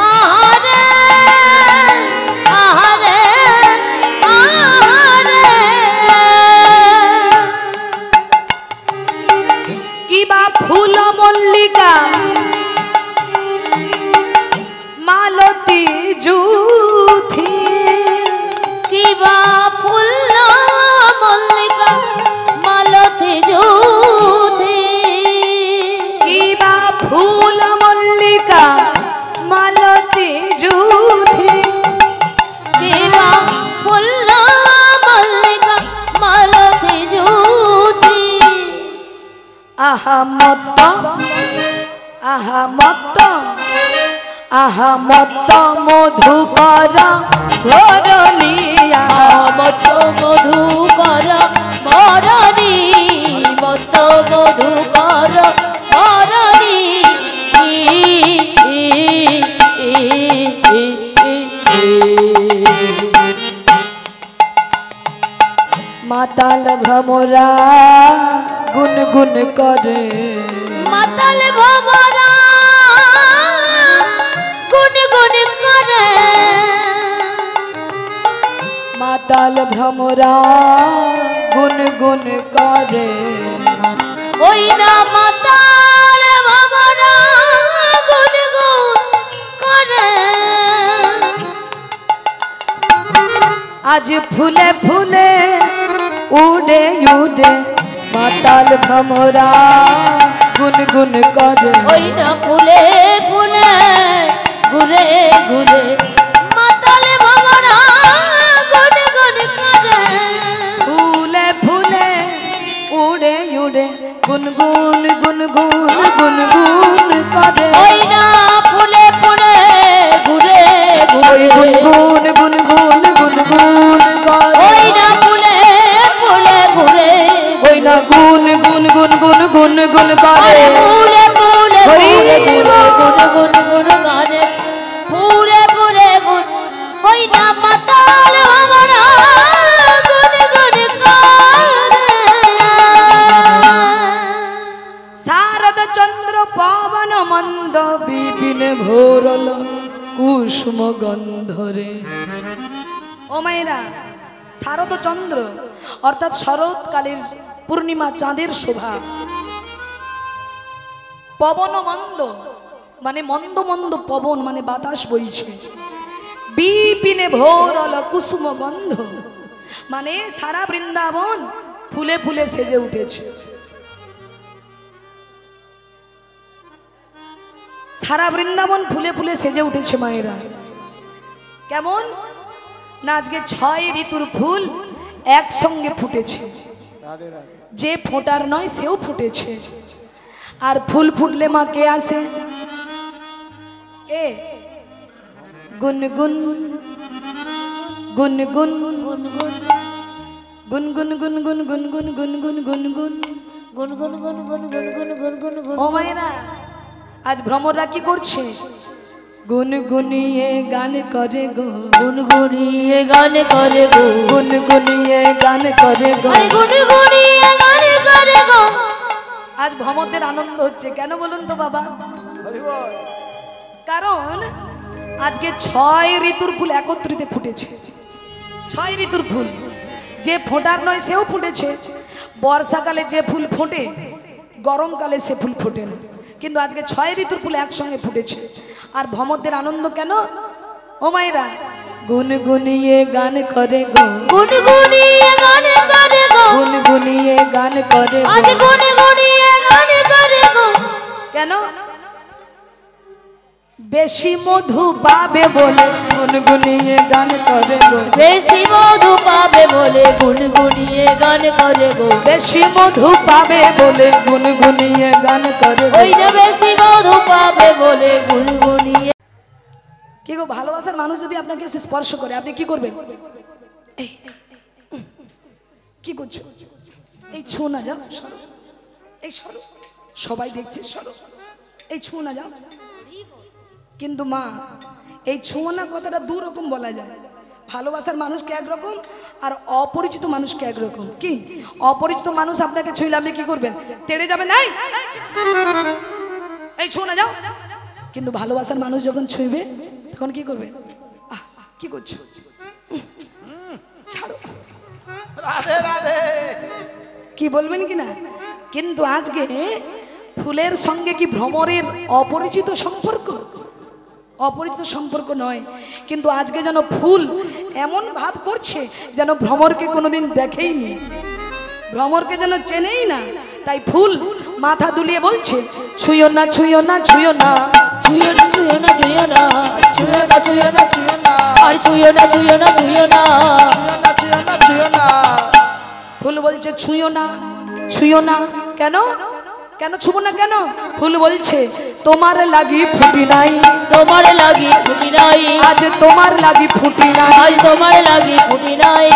আহারে আহারে আহারে কিবা ফুল মল্লিকা মালতী জুথি কিবা ফুল মল্লিকা মালতী জুথি কিবা ফুল মল্লিকা মালতী জুথি কিবা ফুল মল্লিকা মালতী জুথি আহা মত আহা মত আহা মত মধুকর ভরণিয়া মত মধুকর মরণী মত মধুকর মরণী মাতাল ভ্রমরা গুনগুন করে মাতাল ভমরা গুন গুন করে মাতাল ভ্রমরা গুনগুন করে ওই না মাতাল ভমরা গুন গুন করে আজ ফুলে ফুলে উড়ে উড়ে মাতাল ভ্রমরা গুনগুন করে ওই না ফুলে ফুলে ঘুরে ঘুরে মাতাল ভমরা গুন গুন করে ফুলে ফুলে উড়ে উড়ে গুনগুন গুনগুন গুনগুন করে ওই না ফুলে ফুলে ঘুরে ওই ঘুরে গুনগুন গুনগুন গুনগুন করে ওই না ফুলে ফুলে ঘুরে ওই না গুন গুন গুন গুন গুন গুন করে আরে ফুলে ফুলে ওই ঘুরে ঘুরে গুন গুন গুন গানে ফুলে ফুলে গুন ওই না মাতাল ভমরা গুন গুন করে শারদ চন্দ্র পবন মন্দ বিপিন ভোরল কুসুম গন্ধরে। ও মায়েরা, শারদ চন্দ্র অর্থাৎ শরৎকালের পূর্ণিমা চাঁদের শোভা, পবন মন্দ মানে মন্দ মন্দ পবন মানে বাতাস বইছে, বিপিনে ভোরল কুসুম গন্ধ মানে সারা বৃন্দাবন ফুলে ফুলে সেজে উঠেছে। সারা বৃন্দাবন ফুলে ফুলে সেজে উঠেছে মায়েরা। কেমন না, আজকে 6 ঋতুর ফুল একসঙ্গে ফুটেছে, যে ফোটার নয় সেও ফুটেছে। আর ফুল ফুটলে মা কে আসে? কে? গুনগুন গুনগুন গুনগুন গুনগুন গুনগুন গুনগুন গুনগুন গুনগুন গুনগুন গুনগুন গুনগুন গুনগুন গুন। ও মায়েরা, আজ ভ্রমররা কি করছে? গুনগুনিয়ে গান করে গো, গুনগুনিয়ে গান করে গো, গুনগুনিয়ে গান করে গো। আরে গুনগুনিয়ে গান করে গো। আজ ভ্রমরদের আনন্দ হচ্ছে কেন বলুন তো বাবা? কারণ আজকে 6 ঋতুর ফুল একত্রিতে ফুটেছে। 6 ঋতুর ফুল, যে ফোটার নয় সেও ফুটেছে। বর্ষাকালে যে ফুল ফোটে গরমকালে সে ফুল ফোটে না, কিন্তু আজকে 6 ঋতুর ফুল একসঙ্গে ফুটেছে। আর ভ্রমরদের আনন্দ কেন? ও মায়েরা, গুনগুনিয়ে গান করে গো, গুনগুনিয়ে গান করে গো, গুনগুনিয়ে গান করে আজ গো। গুনগুনিয়ে গান করে গো। কেন? বেশি মধু পাবে বলে গুনগুনিয়ে গান করে গো, বেশি মধু পাবে বলে গুনগুনিয়ে গান করে গো। বেশি মধু পাবে বলে গুনগুনিয়ে গান করে গো। ওই যে বেশি মধু পাবে বলে গুনগুনিয়ে। কি গো, ভালোবাসার মানুষ যদি আপনাকে এসে স্পর্শ করে আপনি কি করবেন? এই, কি করছো? এই ছু না, যাও সরো, এই সরো, সবাই দেখছে সরো, এই ছু না, যাও। কিন্তু মা, এই ছোঁয়া কথাটা 2 রকম বলা যায়। ভালোবাসার মানুষকে একরকম আর অপরিচিত মানুষকে একরকম। কি অপরিচিত মানুষ আপনাকে ছুঁইলে আপনি কি করবেন? তেড়ে যাবেন, নাই এই ছুঁ না যাও। কিন্তু ভালোবাসার মানুষ যখন ছুঁইবে তখন কি করবে? কি করছো? ছাড়ো, রাধে রাধে। কি বলবেন কি না? কিন্তু আজকে ফুলের সঙ্গে কি ভ্রমরের অপরিচিত সম্পর্ক? অপরিচিত সম্পর্ক নয়, কিন্তু আজকে যেন ফুল এমন ভাব করছে যেন ভ্রমরকে কোনোদিন দেখেইনি, ভ্রমরকে যেন চেনেই না। তাই ফুল মাথা দুলিয়ে বলছে, ছুঁয়ো না ছুঁয়ো না ছুঁয়ো না, ছুঁয়ো না ছুঁয়ো না ছুঁয়ো না, ছুঁয়ো না ছুঁয়ো না ছুঁয়ো না, আর ছুঁয়ো না ছুঁয়ো না ছুঁয়ো না, ছুঁয়ো না ছুঁয়ো না। ফুল বলছে ছুঁয়ো না ছুঁয়ো না। কেন কেন ছুবো না কেন? ফুল বলছে তোমার লাগি ফুটি নাই, তোমার লাগি ফুটি নাই, আজ তোমার লাগি ফুটি নাই। আজ তোমার লাগি ফুটি নাই।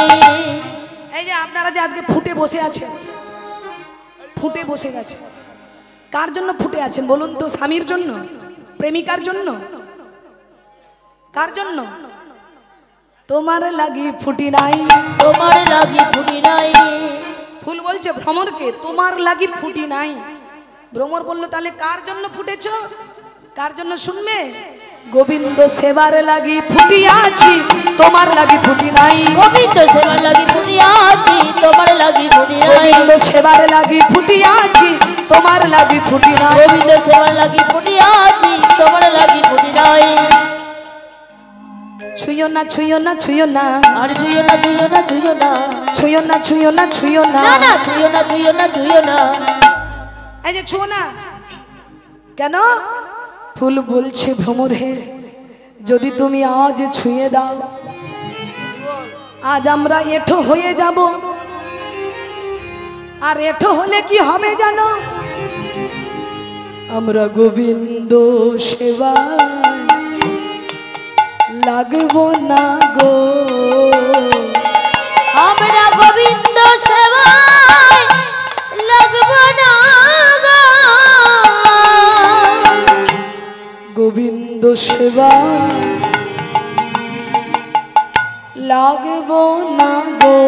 এই যে আপনারা যে আজকে ফুটে বসে আছেন, ফুটে বসে গেছে, কার জন্য ফুটে আছেন বলুন তো? স্বামীর জন্য, প্রেমিকার জন্য, কার জন্য? তোমার লাগি ফুটি নাই, তোমার লাগি ফুটি নাই। ফুল বলছে ভ্রমরকে তোমার লাগি ফুটি নাই। ভ্রমর বলল তাহলে কার জন্য ফুটেছ? কার জন্য শুনবে? গোবিন্দ সেবার লাগি ফুটি আছি, তোমার লাগি ফুটি নাই। গোবিন্দ সেবার লাগি ফুটি আছি, তোমার লাগি ফুটি নাই। গোবিন্দ সেবার লাগি ফুটি আছি, তোমার লাগি ফুটি নাই। গোবিন্দ সেবার লাগি ফুটি আছি, তোমার লাগি ফুটি নাই। ছুঁয়ো না ছুঁয়ো না ছুঁয়ো না, আর ছুঁয়ো না ছুঁয়ো না ছুঁয়ো না, ছুঁয়ো না ছুঁয়ো না ছুঁয়ো না, না না ছুঁয়ো না ছুঁয়ো না ছুঁয়ো না। এই যে ছুঁয়ো না কেন? ফুল বলছে ভ্রমর হে, যদি তুমি আজ ছুঁয়ে দাও, আজ আমরা এঠো হয়ে যাব। আর এঠো হলে কি হবে জানো? আমরা গোবিন্দ সেবায় লাগবো না গো, আমরা গোবিন্দ সেবায় লাগব না গো, গোবিন্দ সেবায় লাগবো না গো,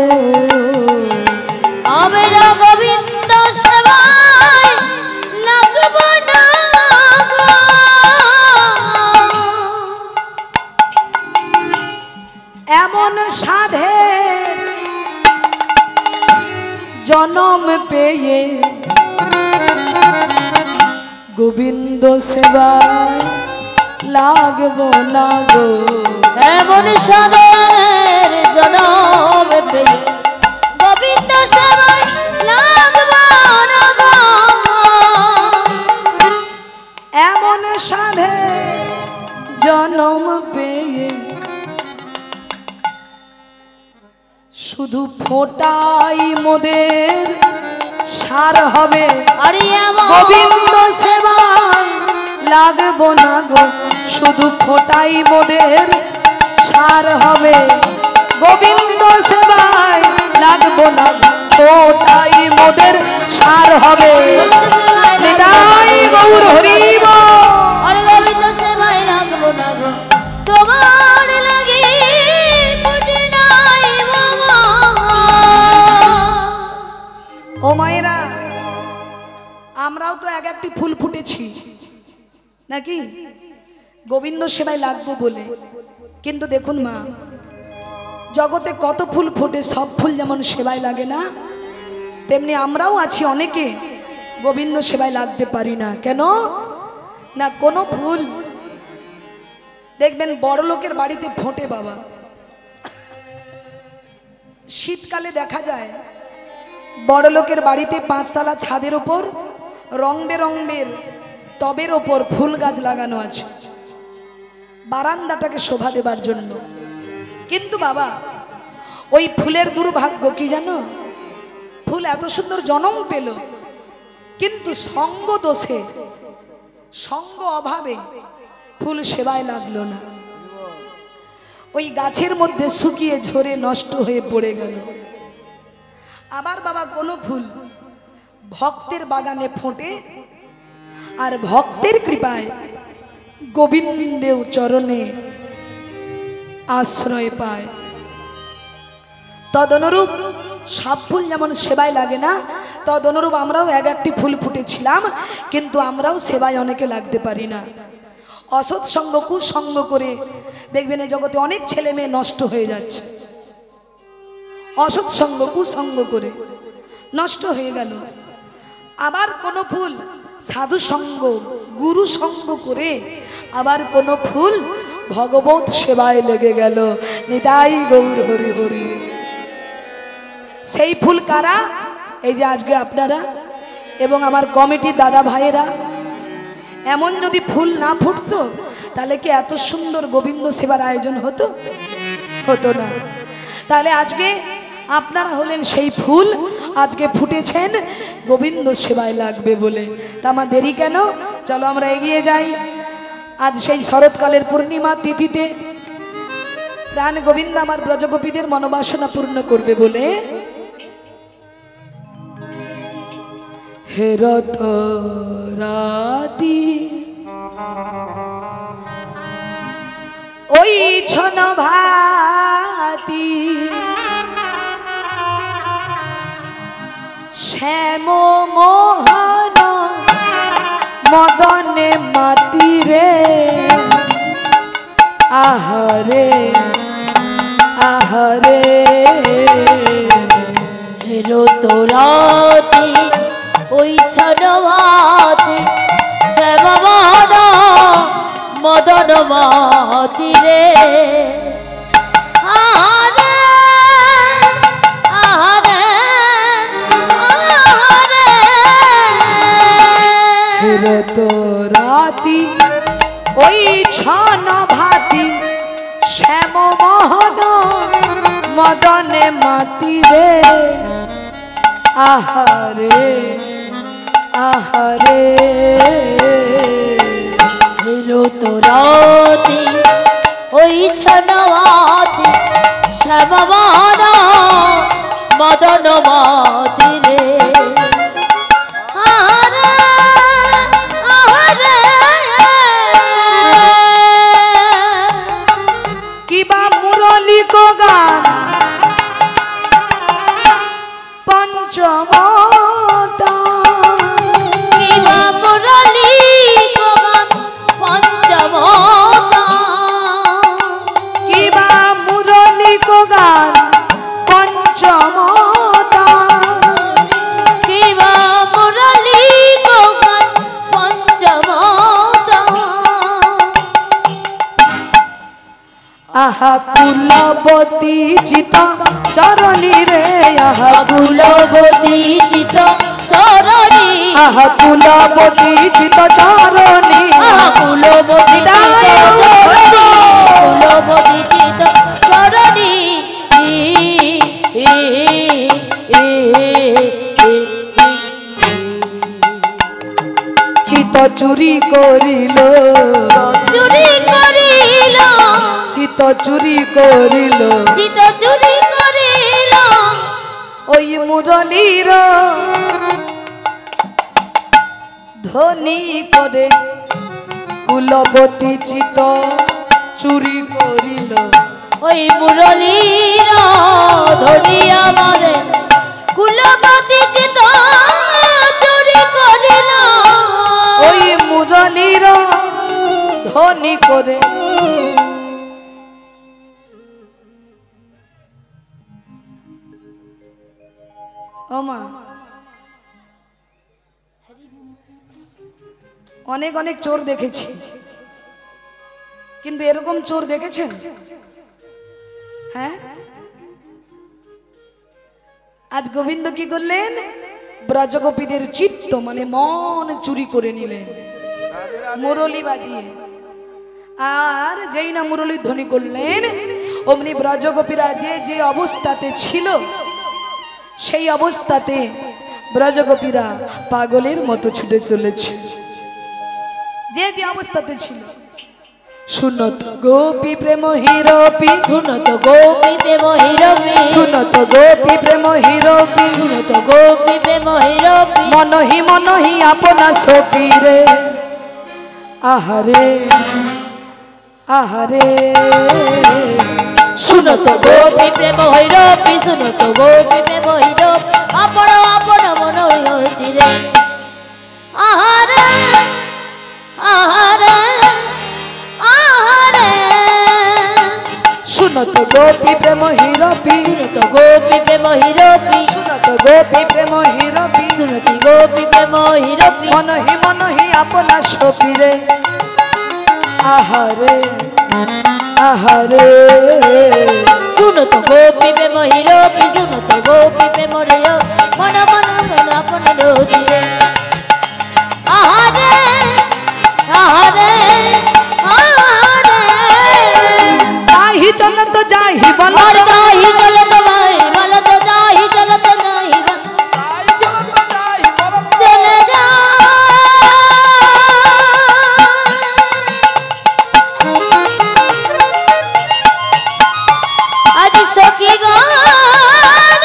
আমরা গোবিন্দ সেবায় লাগব না গো। এমন সাধে জনম পেয়ে গোবিন্দ সেবায় লাগবো না গো, এমন সাধের জনম পেয়ে গোবিন্দ সেবায় লাগব না গো। এমন সাধে জনম পেয়ে শুধু ফোটাই মোদের সার হবে, আরে এমন গোবিন্দ সেবায় লাগবো না গো, শুধু ফোটাই মোদের সার হবে, গোবিন্দ সেবায় লাগবো না গো, ফোটাই মোদের সার হবে। নিতাই গৌর হরি বল। আরে গোবিন্দ সেবায় লাগব না গো, তোমার লাগি ফুটি নাই বাবা। ও মায়েরা, আমরাও তো এক একটি ফুল ফুটেছি নাকি গোবিন্দ সেবায় লাগবো বলে। কিন্তু দেখুন মা, জগতে কত ফুল ফোটে, সব ফুল যেমন সেবায় লাগে না, তেমনি আমরাও আছি অনেকে গোবিন্দ সেবায় লাগতে পারি না। কেন না? কোনো ফুল দেখবেন বড় লোকের বাড়িতে ফোটে বাবা, শীতকালে দেখা যায় বড় লোকের বাড়িতে 5 তলা ছাদের ওপর রং বেরঙের টবের ওপর ফুল গাছ লাগানো আছে বারান্দাটাকে শোভা দেবার জন্য। কিন্তু বাবা ওই ফুলের দুর্ভাগ্য কি জানো? ফুল এত সুন্দর জনম পেল, কিন্তু সঙ্গ দোষে, সঙ্গ অভাবে ফুল সেবায় লাগলো না, ওই গাছের মধ্যে শুকিয়ে ঝরে নষ্ট হয়ে পড়ে গেল। আবার বাবা কোনো ফুল ভক্তের বাগানে ফোটে আর ভক্তের কৃপায় গোবিন্দের চরণে আশ্রয় পায়। তদনুরূপ সব ফুল যেমন সেবায় লাগে না, তদনুরূপ আমরাও এক একটি ফুল ফুটেছিলাম, কিন্তু আমরাও সেবায় অনেকে লাগতে পারি না। অসৎ সঙ্গ কুসঙ্গ করে দেখবেন এই জগতে অনেক ছেলে মেয়ে নষ্ট হয়ে যাচ্ছে। অসৎ সঙ্গ কুসঙ্গ করে নষ্ট হয়ে গেল। আবার কোনো ফুল সাধু সঙ্গ গুরু সঙ্গ করে আবার কোনো ফুল ভগবত সেবায় লেগে গেল। নিতাই গৌর হরি হরি। সেই ফুল কারা? এই যে আজকে আপনারা এবং আমার কমিটির দাদা ভাইয়েরা। এমন যদি ফুল না ফুটতো তাহলে কি এত সুন্দর গোবিন্দ সেবার আয়োজন হতো? হতো না। তাহলে আজকে আপনারা হলেন সেই ফুল, আজকে ফুটেছেন গোবিন্দ সেবায় লাগবে বলে। তা আমার দেরি কেন? চলো আমরা এগিয়ে যাই। আজ সেই শরৎকালের পূর্ণিমা তিথিতে প্রাণ গোবিন্দ আমার ব্রজগোপীদের মনোবাসনা পূর্ণ করবে বলে হেরত রাতি ওই ছন ভাতি শ্যাম মোহন মদনে মাতি রে আহারে আহারে হেরো তোরাতে ওই ছনভাতে শ্যামবান মদন মাতি রে আহারে আহারে আহারে হেরো তোরাতি ওই ছন ভাতি শ্যাম মোহন মদনে মাতি রে আহারে আহারে হেরো তোরাতে ওই ছনভাতে শ্যামবান মদন মাতি রে আহারে আহারে কিবা মুরলি কো গান পঞ্চমতা কিবা মুরলি গগন পঞ্চমতা কিবা মুরলি কো গান পঞ্চমতা কিবা মুরলি গগন পঞ্চমতা আহা কুলবতী চিত চরণী রে আহা কুলবতী চিত চরণী আহা কুলবতী চিত চরণী কুলবতী চিত চরণী কুলবতী চিত চরণী চিত চুরি করিল চুরি করিল চিত চুরি করিল চিত চুরি করিল ওই মুরলীর ধ্বনি করে কুলবতী চিত চুরি করিল ওই মুরলীর ধ্বনি আমাদের কুলবতী চিত চুরি করিল ওই মুরলীর ধ্বনি করে ওমা অনেক অনেক চোর দেখেছি, কিন্তু এরকম চোর দেখেছেন? হ্যাঁ, আজ গোবিন্দ কি করলেন? ব্রজগোপীদের চিত্ত মানে মন চুরি করে নিলেন মুরলী বাজিয়ে। আর যেই না মুরলী ধ্বনি করলেন অমনি ব্রজগোপীরা যে যে অবস্থাতে ছিল সেই অবস্থাতে ব্রজগোপীরা পাগলের মতো ছুটে চলেছে, যে যে অবস্থাতে ছিল। শুনত গোপী প্রেম হিরোপি শুনত গোপী প্রেম হিরোপি শুনত গোপী প্রেম হিরোপি শুনত গোপী প্রেম হিরোপি মনহি আপনা সপি রে আহারে আহারে শুনো তো গোপী প্রেম হৈরবী শুনো তো গোপী প্রেম হৈরব আপন আপন মনের হইতিরে আহারে আহারে আহারে শুনো তো গোপী প্রেম হিরবি শুনো তো গোপী প্রেম হৈরবী শুনো তো গোপী প্রেম হিরবি শুনতি গোপী প্রেম হৈরবী মনহি আপনা সপিরে আহারে আহারে শুনো তো গোপী প্রেম হৈরবী শুনো তো গোপী প্রেম হৈরব মন মন মন আপন হইতিরে আহারে আহারে আহারে তাহি চল তো যাহি বল আর গাহি চলো তো নাই বলো তো যাহি চলো তো নাই চলে যা আজ সখী গান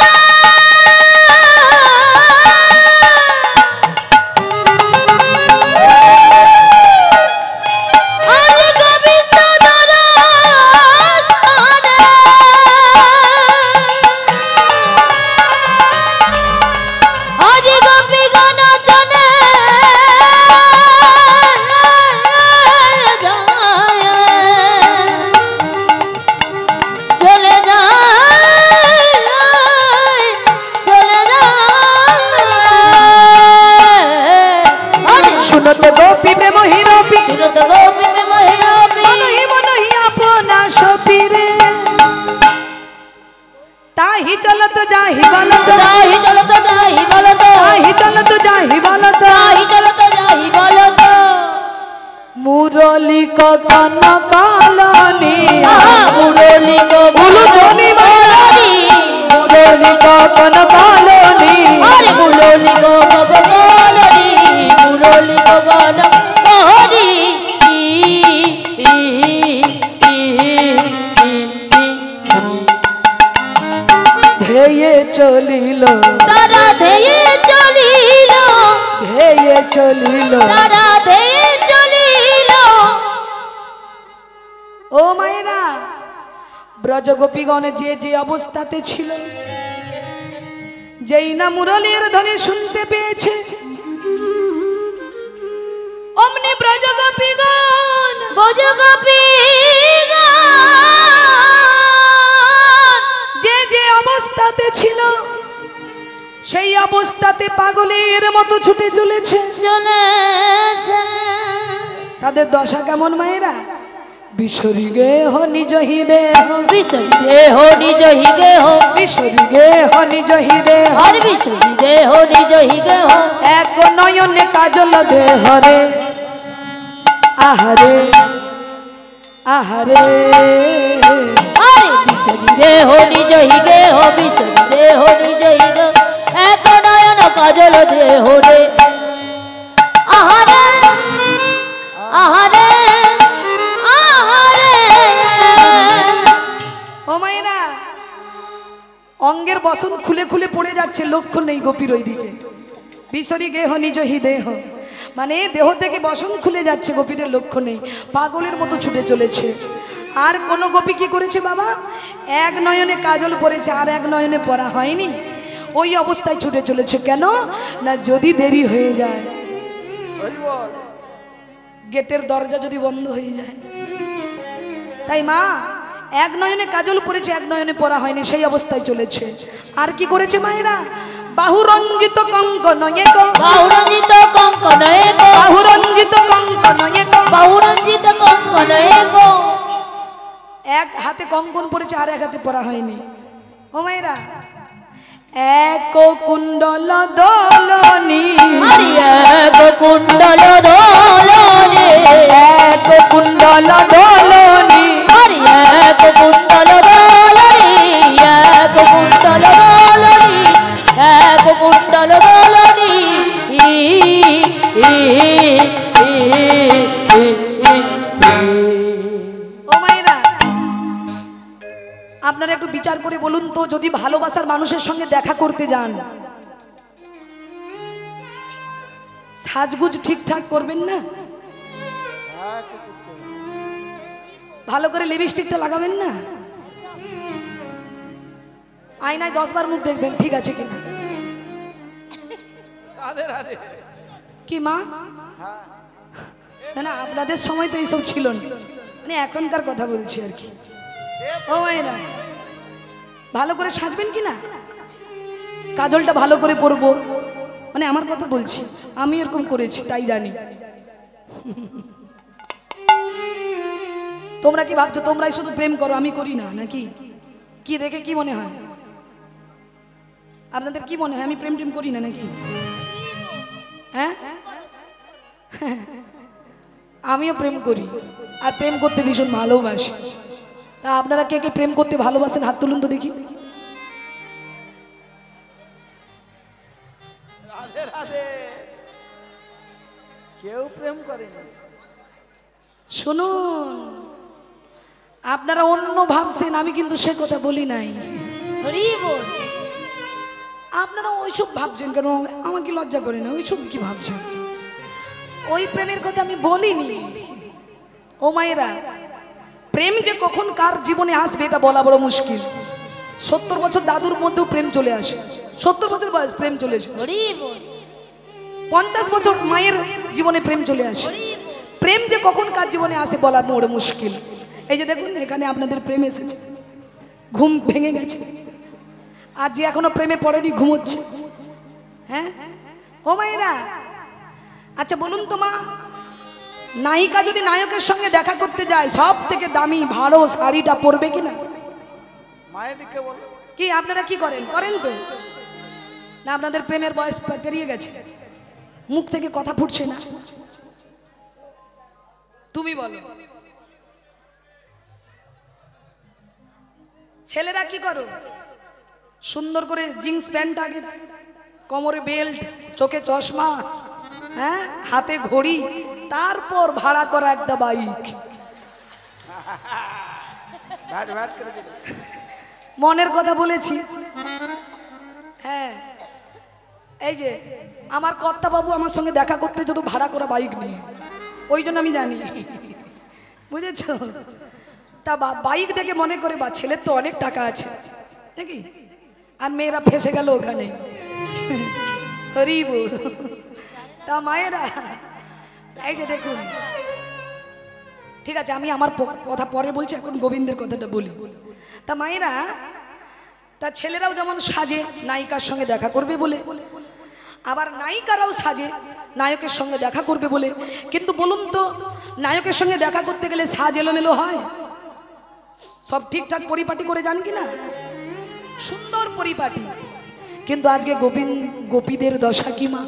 আজ গোবিন্দ দরশনে আজ গোপী গান চনে চলে যায় চলে যায় শুনো তো গোপী প্রেম হিরবি শুনো তো গোপী প্রেম হৈরবী মনহি আপনা সপিরে তাহি চল তো যাহি বল তো যাহি চলো তো যাহি বলো তো তাহি চল তো যাহি বল তো যাহি চলো তো যাহি বলো তো মুরলি কখন কালনি মুরলি গো উলুধ্বনি মুরলি মুরলি কখন কালনি আরে মুরলি গো গো গো গলরি মুরলি গো গল হরি ধেয়ে চলিল তারা ধেয়ে চলিল ধেয়ে চলিল তারা ধেয়ে চলিল ও মায়েরা ব্রজ গোপীগণ যে যে অবস্থাতে ছিল যেই না মুরলীর ধ্বনি শুনতে পেয়েছে অমনি ব্রজ গোপীগণ ব্রজ গোপী যে যে অবস্থাতে ছিল সেই অবস্থাতে পাগলের মতো ছুটে চলেছে চলেছে তাদের দশা কেমন মায়েরা বিশরি গেহ নিজ হৃদেহ বিশ্বই দেহ নিজ হি দেহ বিশরি গেহ নিজ হৃদেহ আর বিশ্বই দেহ নিজ হি দেহ এক নয়নে কাজল দেহরে আহারে আহারে আরে বিশ্বই দেহ নিজ হি দেহ বিশ্বই দেহ নিজ হি দেহ এক নয়ন কাজল দেহ রে আহারে আহারে আহারে ও মায়েরা অঙ্গের বসন খুলে খুলে পড়ে যাচ্ছে লক্ষ্য নেই গোপীর ওই দিকে বিশরি গেহ নিজ হি দেহ মানে দেহ থেকে বসন খুলে যাচ্ছে গোপীদের লক্ষ্য নেই পাগলের মতো ছুটে চলেছে আর কোন গোপী কি করেছে বাবা এক নয়নে কাজল পড়েছে আর এক নয়নে পড়া হয়নি ওই অবস্থায় ছুটে চলেছে কেন না যদি দেরি হয়ে যায় গেটের দরজা যদি বন্ধ হয়ে যায় তাই মা এক নয়নে কাজল পড়েছে এক নয়নে পড়া হয়নি সেই অবস্থায় চলেছে আর কি করেছে মায়েরা বাহুরঞ্জিত কঙ্কন এক বাহুরঞ্জিত কঙ্কন এক বাহুরঞ্জিত কঙ্কন এক বাহুরঞ্জিত কঙ্কন এক এক হাতে কঙ্কন পড়েছে আর এক হাতে পড়া হয়নি ও মায়েরা এক কুণ্ডল দোলনি আরে এক কুণ্ডল দোলনে এক কুণ্ডল দোলনি আরে এক কুণ্ডল দোলনি এক কুণ্ডল দোলনি এক কুণ্ডল দোলনি ও মায়েরা আপনারা একটু বিচার করে বলুন তো যদি ভালোবাসার মানুষের সঙ্গে দেখা করতে যান সাজগুজ ঠিকঠাক করবেন না ভালো করে লিপস্টিকটা লাগাবেন না আয়নায় 10 বার মুখ দেখবেন ঠিক আছে কিনা। রাধে রাধে। কি মা? না না, আপনাদের সময় তো এইসব ছিল না, মানে এখনকার কথা বলছি আর কি। ও মায়েরা, ভালো করে সাজবেন কি না, কাজলটা ভালো করে পরবো, মানে আমার কথা বলছি, আমি এরকম করেছি তাই জানি। তোমরা কি ভাবছো তোমরাই শুধু প্রেম করো, আমি করি না নাকি? কি দেখে কি মনে হয় আপনাদের? কি মনে হয় আমি প্রেম টেম করি না নাকি? হ্যাঁ, আমিও প্রেম করি, আর প্রেম করতে ভীষণ ভালোবাসি। তা আপনারা কে কে প্রেম করতে ভালোবাসেন হাত তুলুন তো দেখি। রাধে রাধে। কেউ প্রেম করে না। শুনুন, আপনারা অন্য ভাবছেন, আমি কিন্তু সে কথা বলি নাই। হরি বল। আপনারা ওইসব ভাবছেন কেন? আমাকে লজ্জা করে না, ওইসব কি ভাবছেন? ওই প্রেমের কথা আমি বলিনি। ও মায়েরা, প্রেম যে কখন কার জীবনে আসবে এটা বলা বড় মুশকিল। 70 বছর দাদুর মধ্যেও প্রেম চলে আসে, 70 বছর বয়স প্রেম চলে এসেছে। হরি বল। 50 বছর মায়ের জীবনে প্রেম চলে আসে। প্রেম যে কখন কার জীবনে আসে বলা বড় মুশকিল। এই যে দেখুন, এখানে আপনাদের প্রেম এসেছে, ঘুম ভেঙে গেছে, আর যে এখনো প্রেমে পড়েনি ঘুমোচ্ছে। হ্যাঁ ও মায়েরা, আচ্ছা বলুন তো মা, নায়িকা যদি নায়কের সঙ্গে দেখা করতে যায় সব থেকে দামি ভালো শাড়িটা পরবে কিনা? মায়ের দিকে বলো। কি আপনারা কি করেন? করেন তো না? আপনাদের প্রেমের বয়স পেরিয়ে গেছে, মুখ থেকে কথা ফুটছে না? তুমি বলো, ছেলেরা কি করো? সুন্দর করে জিন্স প্যান্ট, আগে কোমরে বেল্ট, চোখে চশমা, হ্যাঁ হাতে ঘড়ি, তারপর ভাড়া করা একটা বাইক। ভ্যাট ভ্যাট করে দিল। মনের কথা বলেছি। হ্যাঁ, এই যে আমার কর্তা বাবু আমার সঙ্গে দেখা করতে যেত ভাড়া করা বাইক নিয়ে, ওই জন্য আমি জানি, বুঝেছ? তা বাইক দেখে মনে করে বা ছেলের তো অনেক টাকা আছে নাকি, আর মেয়েরা ফেসে গেল ওখানে। হরি বল। তা মায়েরা, এই যে দেখুন, ঠিক আছে আমি আমার কথা পরে বলছি, এখন গোবিন্দের কথাটা বলি। তা মায়েরা, তা ছেলেরাও যেমন সাজে নায়িকার সঙ্গে দেখা করবে বলে, আবার নায়িকারাও সাজে নায়কের সঙ্গে দেখা করবে বলে। কিন্তু বলুন তো, নায়কের সঙ্গে দেখা করতে গেলে সাজ এলোমেলো হয়? সব ঠিকঠাক পরিপাটি করে যান কিনা? সুন্দর পরিপাটি। কিন্তু আজকে গোপীদের দশা কি মা?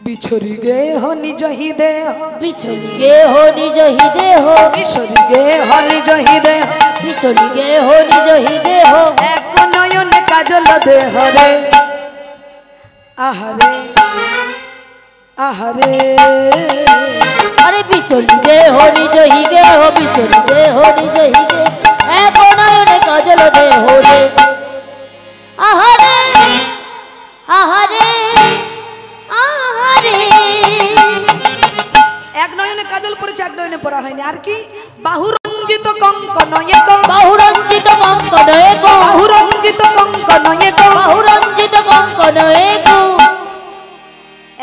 বিছরি গে হো নিজ হি দেহ, বিছলি গে হো নিজ হি দেহ, বিছরি গে হো নিজ হি দেহ, বিছলি গে হো নিজ হি দেহ। এক নয়নে কাজল দেহ রে, আহারে আহারে। আরে বিছলি দেহ নিজ হি দেহ, বিছলি দেহ নিজ হি দেহ, এক নয়নে কাজল দেহ রে। আহারে আহারে আহারে। এক নয়নে কাজল পড়েছে, এক নয়নে পড়া হয়নি। আর কি? বাহুরঞ্জিত কঙ্কন এক, বাহুরঞ্জিত কঙ্কন এক, বাহুরঞ্জিত কঙ্কন এক, বাহুরঞ্জিত কঙ্কন এক।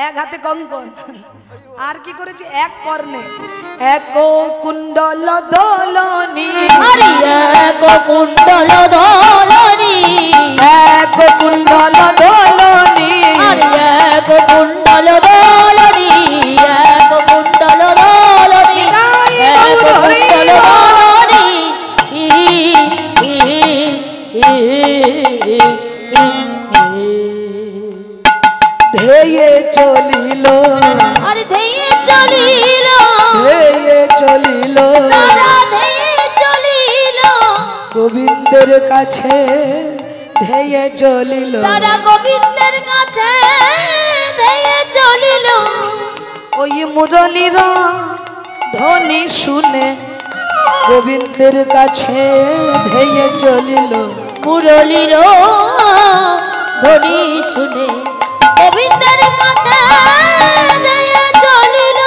এক হাতে কঙ্কন, আর কি করেছে? এক কর্ণে এক কুণ্ডল দোলনি, আরে এক কুণ্ডল দোলনি, এক কুণ্ডল দোলনি, আরে এক কুণ্ডল দোলনি, এক কুণ্ডল দোলনি, এক কুণ্ডল দোলনি। ধেয়ে চলিল, আরে ধেয়ে চলিল, ধেয়ে চলিল তারা ধেয়ে চলিল, গোবিন্দের কাছে ধেয়ে চলিল, তারা গোবিন্দের কাছে ধেয়ে চলিল। ওই মুরলীর ধ্বনি শুনে গোবিন্দের কাছে ধেয়ে চলিল, মুরলীর ধ্বনি শুনে গোবিন্দের কাছে ধেয়ে চলিল।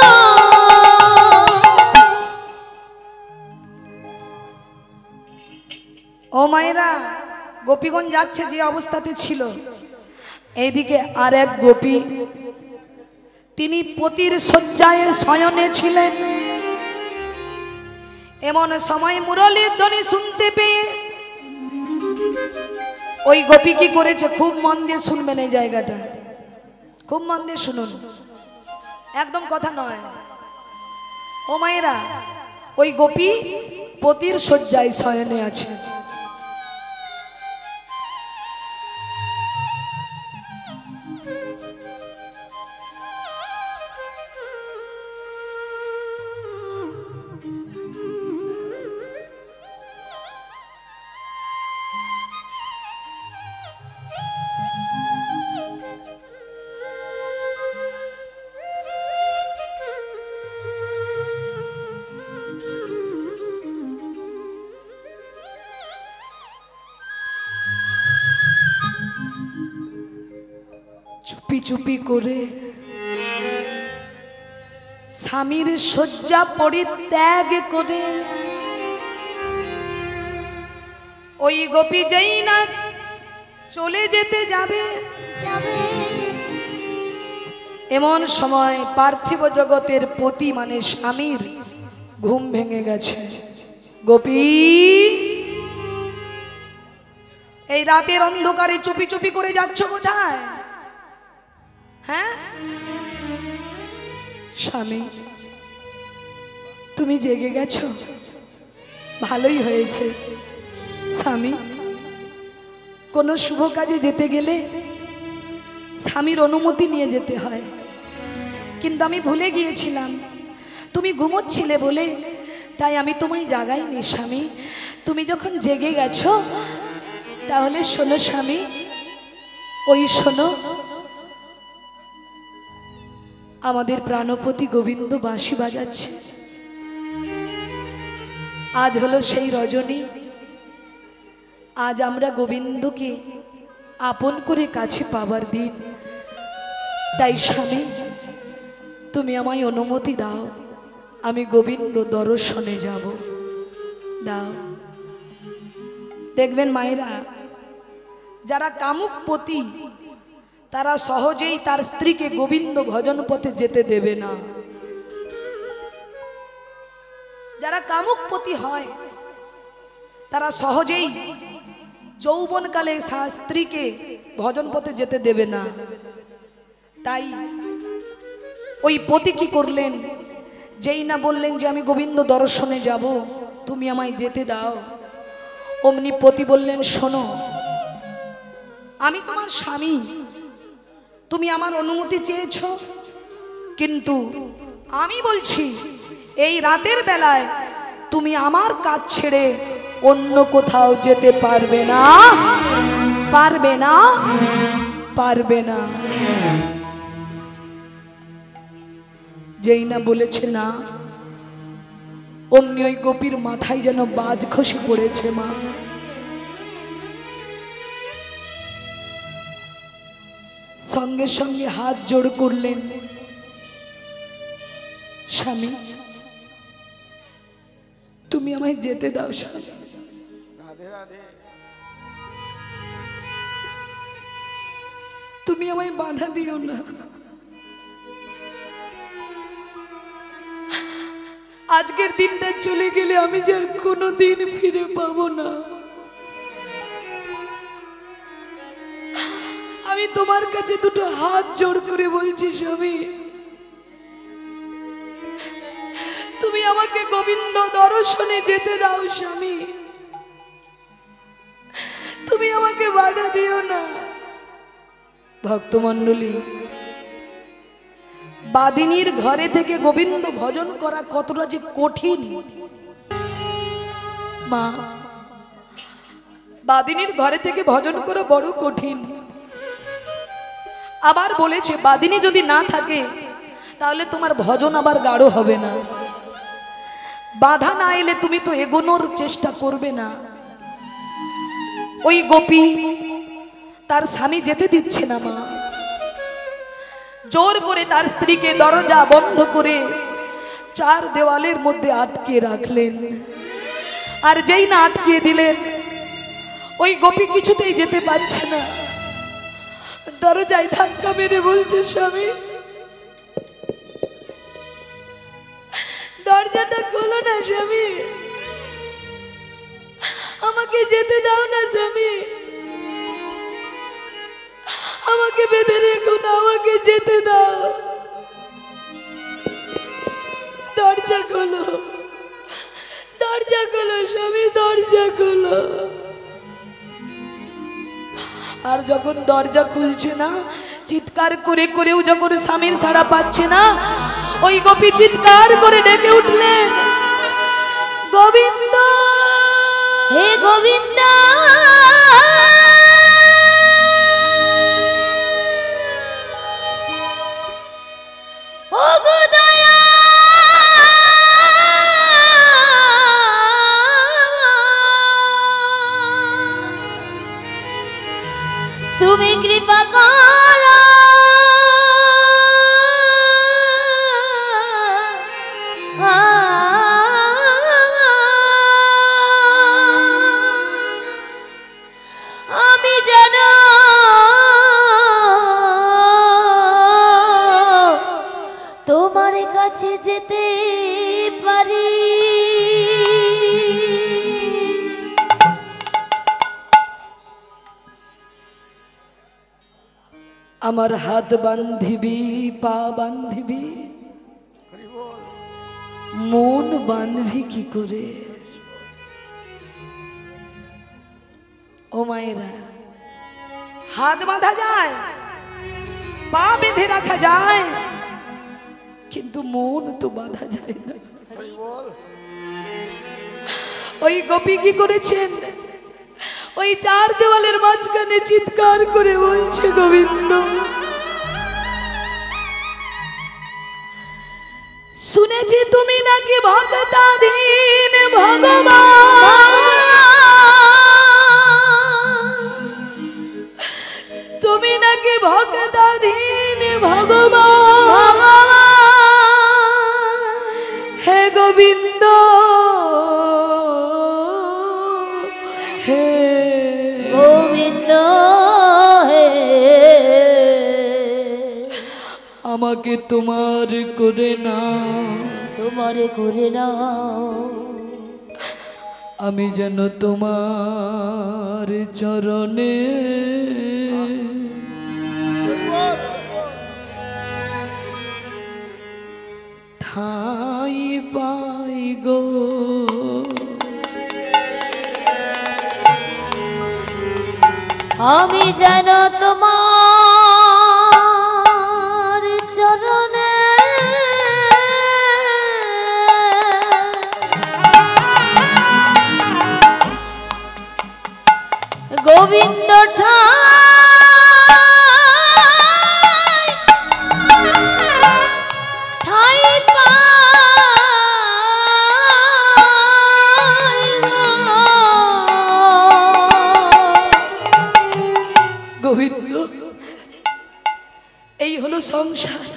ও মায়ের মায়েরা, গোপীগণ যাচ্ছে যে অবস্থাতে ছিল, এইদিকে আর এক গোপী, তিনি পতির শয্যায় শয়নে ছিলেন। এমন সময় মুরলীর ধ্বনি শুনতে পেয়ে ওই গোপী কি করেছে, খুব মন দিয়ে শুনবেন এই জায়গাটা, খুব মন দিয়ে শুনুন, একদম কথা নয়। ও মায়েরা, ওই গোপী পতির শয্যায় শয়নে আছে। চুপি চুপি করে স্বামীর শয্যা পরিত্যাগ করে ওই গোপী যেই না চলে যেতে যাবে, এমন সময় পার্থিব জগতের পতি মানে স্বামীর ঘুম ভেঙে গেছে। গোপী, এই রাতের অন্ধকারে চুপি চুপি করে যাচ্ছ কোথায়? হ্যাঁ স্বামী, তুমি জেগে গেছো, ভালোই হয়েছে। স্বামী, কোনো শুভ কাজে যেতে গেলে স্বামীর অনুমতি নিয়ে যেতে হয়, কিন্তু আমি ভুলে গিয়েছিলাম, তুমি ঘুমোচ্ছিলে বলে তাই আমি তোমায় জাগাইনি। স্বামী, তুমি যখন জেগে গেছো তাহলে শোনো স্বামী, ওই শোনো, আমাদের প্রাণপতি গোবিন্দ বাঁশি বাজাচ্ছে। আজ হলো সেই রজনী, আজ আমরা গোবিন্দকে আপন করে কাছে পাবার দিন। তাই স্বামী, তুমি আমায় অনুমতি দাও, আমি গোবিন্দ দর্শনে যাব। দাও। দেখবেন মায়েরা, যারা কামুক পতি তারা সহজেই তার স্ত্রীকে গোবিন্দ ভজন পথে যেতে দেবে না। যারা কামুক পতি হয় তারা সহজেই যৌবনকালে স্ত্রীকে ভজন পথে যেতে দেবে না। তাই ওই পতি কি করলেন, যেই না বললেন যে আমি গোবিন্দ দর্শনে যাব, তুমি আমায় যেতে দাও, অমনি পতি বললেন, শোনো, আমি তোমার স্বামী, তুমি আমার অনুমতি চেয়েছ, কিন্তু আমি বলছি এই রাতের বেলায় তুমি আমার কাজ ছেড়ে অন্য কোথাও যেতে পারবে না, পারবে না, পারবে না। যেই না বলেছে না, অমনি ওই গোপীর মাথায় যেন বাজ খসে পড়েছে। মা, সঙ্গে সঙ্গে হাত জোড় করলেন, স্বামী, তুমি আমায় যেতে দাও স্বামী, রাধে রাধে। তুমি আমায় বাধা দিও না। আজকের দিনটা চলে গেলে আমি যে আর কোনো দিন ফিরে পাবো না। আমি তোমার কাছে দুটো হাত জোড় করে বলছি স্বামী, তুমি আমাকে গোবিন্দ দর্শনে যেতে দাও স্বামী, তুমি আমাকে বাধা দিও না। ভক্তমণ্ডলী, বাদিনীর ঘরে থেকে গোবিন্দ ভজন করা কতটা যে কঠিন। মা, বাদিনীর ঘরে থেকে ভজন করা বড় কঠিন। আবার বলেছে বাদিনী যদি না থাকে তাহলে তোমার ভজন আবার গাঢ় হবে না, বাধা না এলে তুমি তো এগোনোর চেষ্টা করবে না। ওই গোপী তার স্বামী যেতে দিচ্ছে না। মা, জোর করে তার স্ত্রীকে দরজা বন্ধ করে চার দেওয়ালের মধ্যে আটকে রাখলেন। আর যেই না আটকে দিলেন, ওই গোপী কিছুতেই যেতে পারছে না, দরজায় ধাক্কা মেরে বলছে, স্বামী দরজাটা খোলো না স্বামী, আমাকে যেতে দাও না স্বামী, আমাকে বেঁধে রেখো না, আমাকে যেতে দাও, দরজা খোলো, দরজা খোলো স্বামী, দরজা খোলো। আর যখন দরজা খুলছে না, চিৎকার করে করেও যখন স্বামীর সাড়া পাচ্ছে না, ওই গোপী চিৎকার করে ডেকে উঠলেন, গোবিন্দ, হে গোবিন্দ, ও গো দয়া, তুমি কৃপা করো, আমি যেন তোমার কাছে যেতে পারি। আমার হাত বান্ধিবি, পা বান্ধিবি, মন বাঁধবি কি করে? ও মায়েরা, হাত বাঁধা যায়, পা বেঁধে রাখা যায়, কিন্তু মন তো বাঁধা যায় না। ওই গোপী কি করেছেন? ওই চার দেওয়ালের মাঝখানে চিৎকার করে বলছে, গোবিন্দ, শুনেছি তুমি নাকি ভক্তাধীন ভগবান, তুমি নাকি ভক্তাধীন ভগবান, হে গোবিন্দ, হে গোবিন্দ, হে আমাকে তোমার করে নাও, তোমারে করে নাও, আমি যেন তোমার চরণে ঠাই পাই গো। আমি যেন তোমার চরণে গোবিন্দ ঠাই পাই গো। গোবিন্দ, এই হলো সংসার,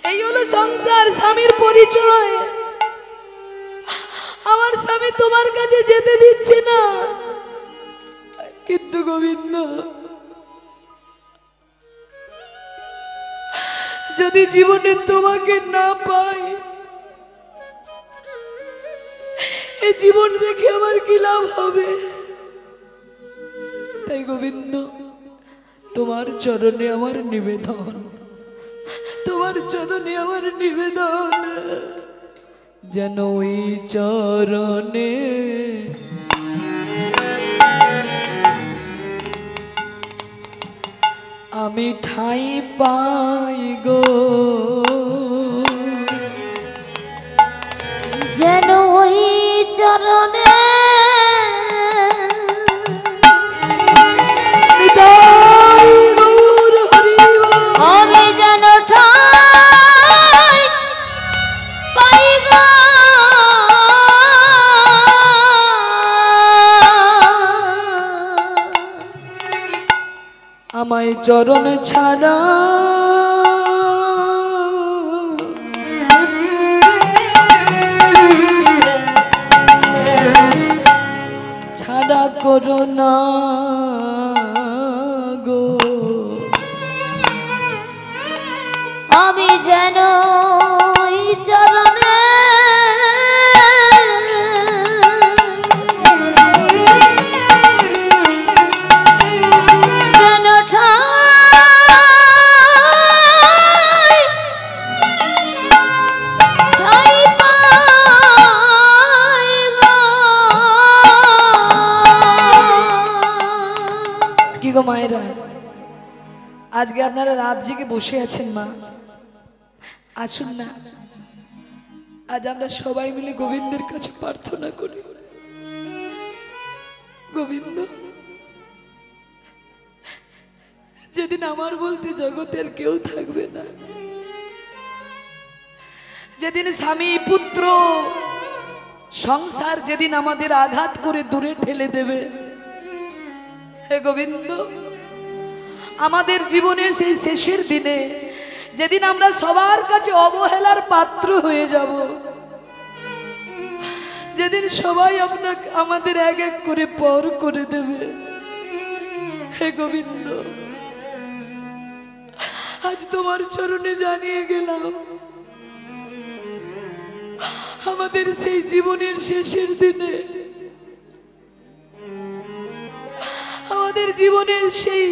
এই হলো সংসার, স্বামীর পরিচয়। আমার স্বামী তোমার কাছে যেতে দিচ্ছে না, কিন্তু গোবিন্দ, যদি জীবনে তোমাকে না পাই, এই জীবন রেখে আমার কি লাভ হবে? তাই গোবিন্দ, তোমার চরণে আমার নিবেদন, তোমার চরণে আমার নিবেদন, যেন ওই চরণে আমি ঠাই পাই গো, যেন ওই চরণে নিতাই গৌর হরিবল। আমি যেন ঠাই পাই গো। আমায় চরণ ছাড়া ছাড়া করো না গো, আমি যেন ওই চরণে যেন ঠাই পাই গো। কি গো মায়েরা, আজকে আপনারা রাত জেগে বসে আছেন মা, আসুন না আজ আমরা সবাই মিলে গোবিন্দের কাছে প্রার্থনা করি। গোবিন্দ, যেদিন আমার বলতে জগতের কেউ থাকবে না, যেদিন স্বামী পুত্র সংসার যেদিন আমাদের আঘাত করে দূরে ঠেলে দেবে, হে গোবিন্দ, আমাদের জীবনের সেই শেষের দিনে যেদিন আমরা সবার কাছে অবহেলার পাত্র হয়ে যাব, যেদিন সবাই আপনাকে আমাদের এক এক করে পর করে দেবে, হে গোবিন্দ, আজ তোমার চরণে জানিয়ে গেলাম আমাদের সেই জীবনের শেষের দিনে, আমাদের জীবনের সেই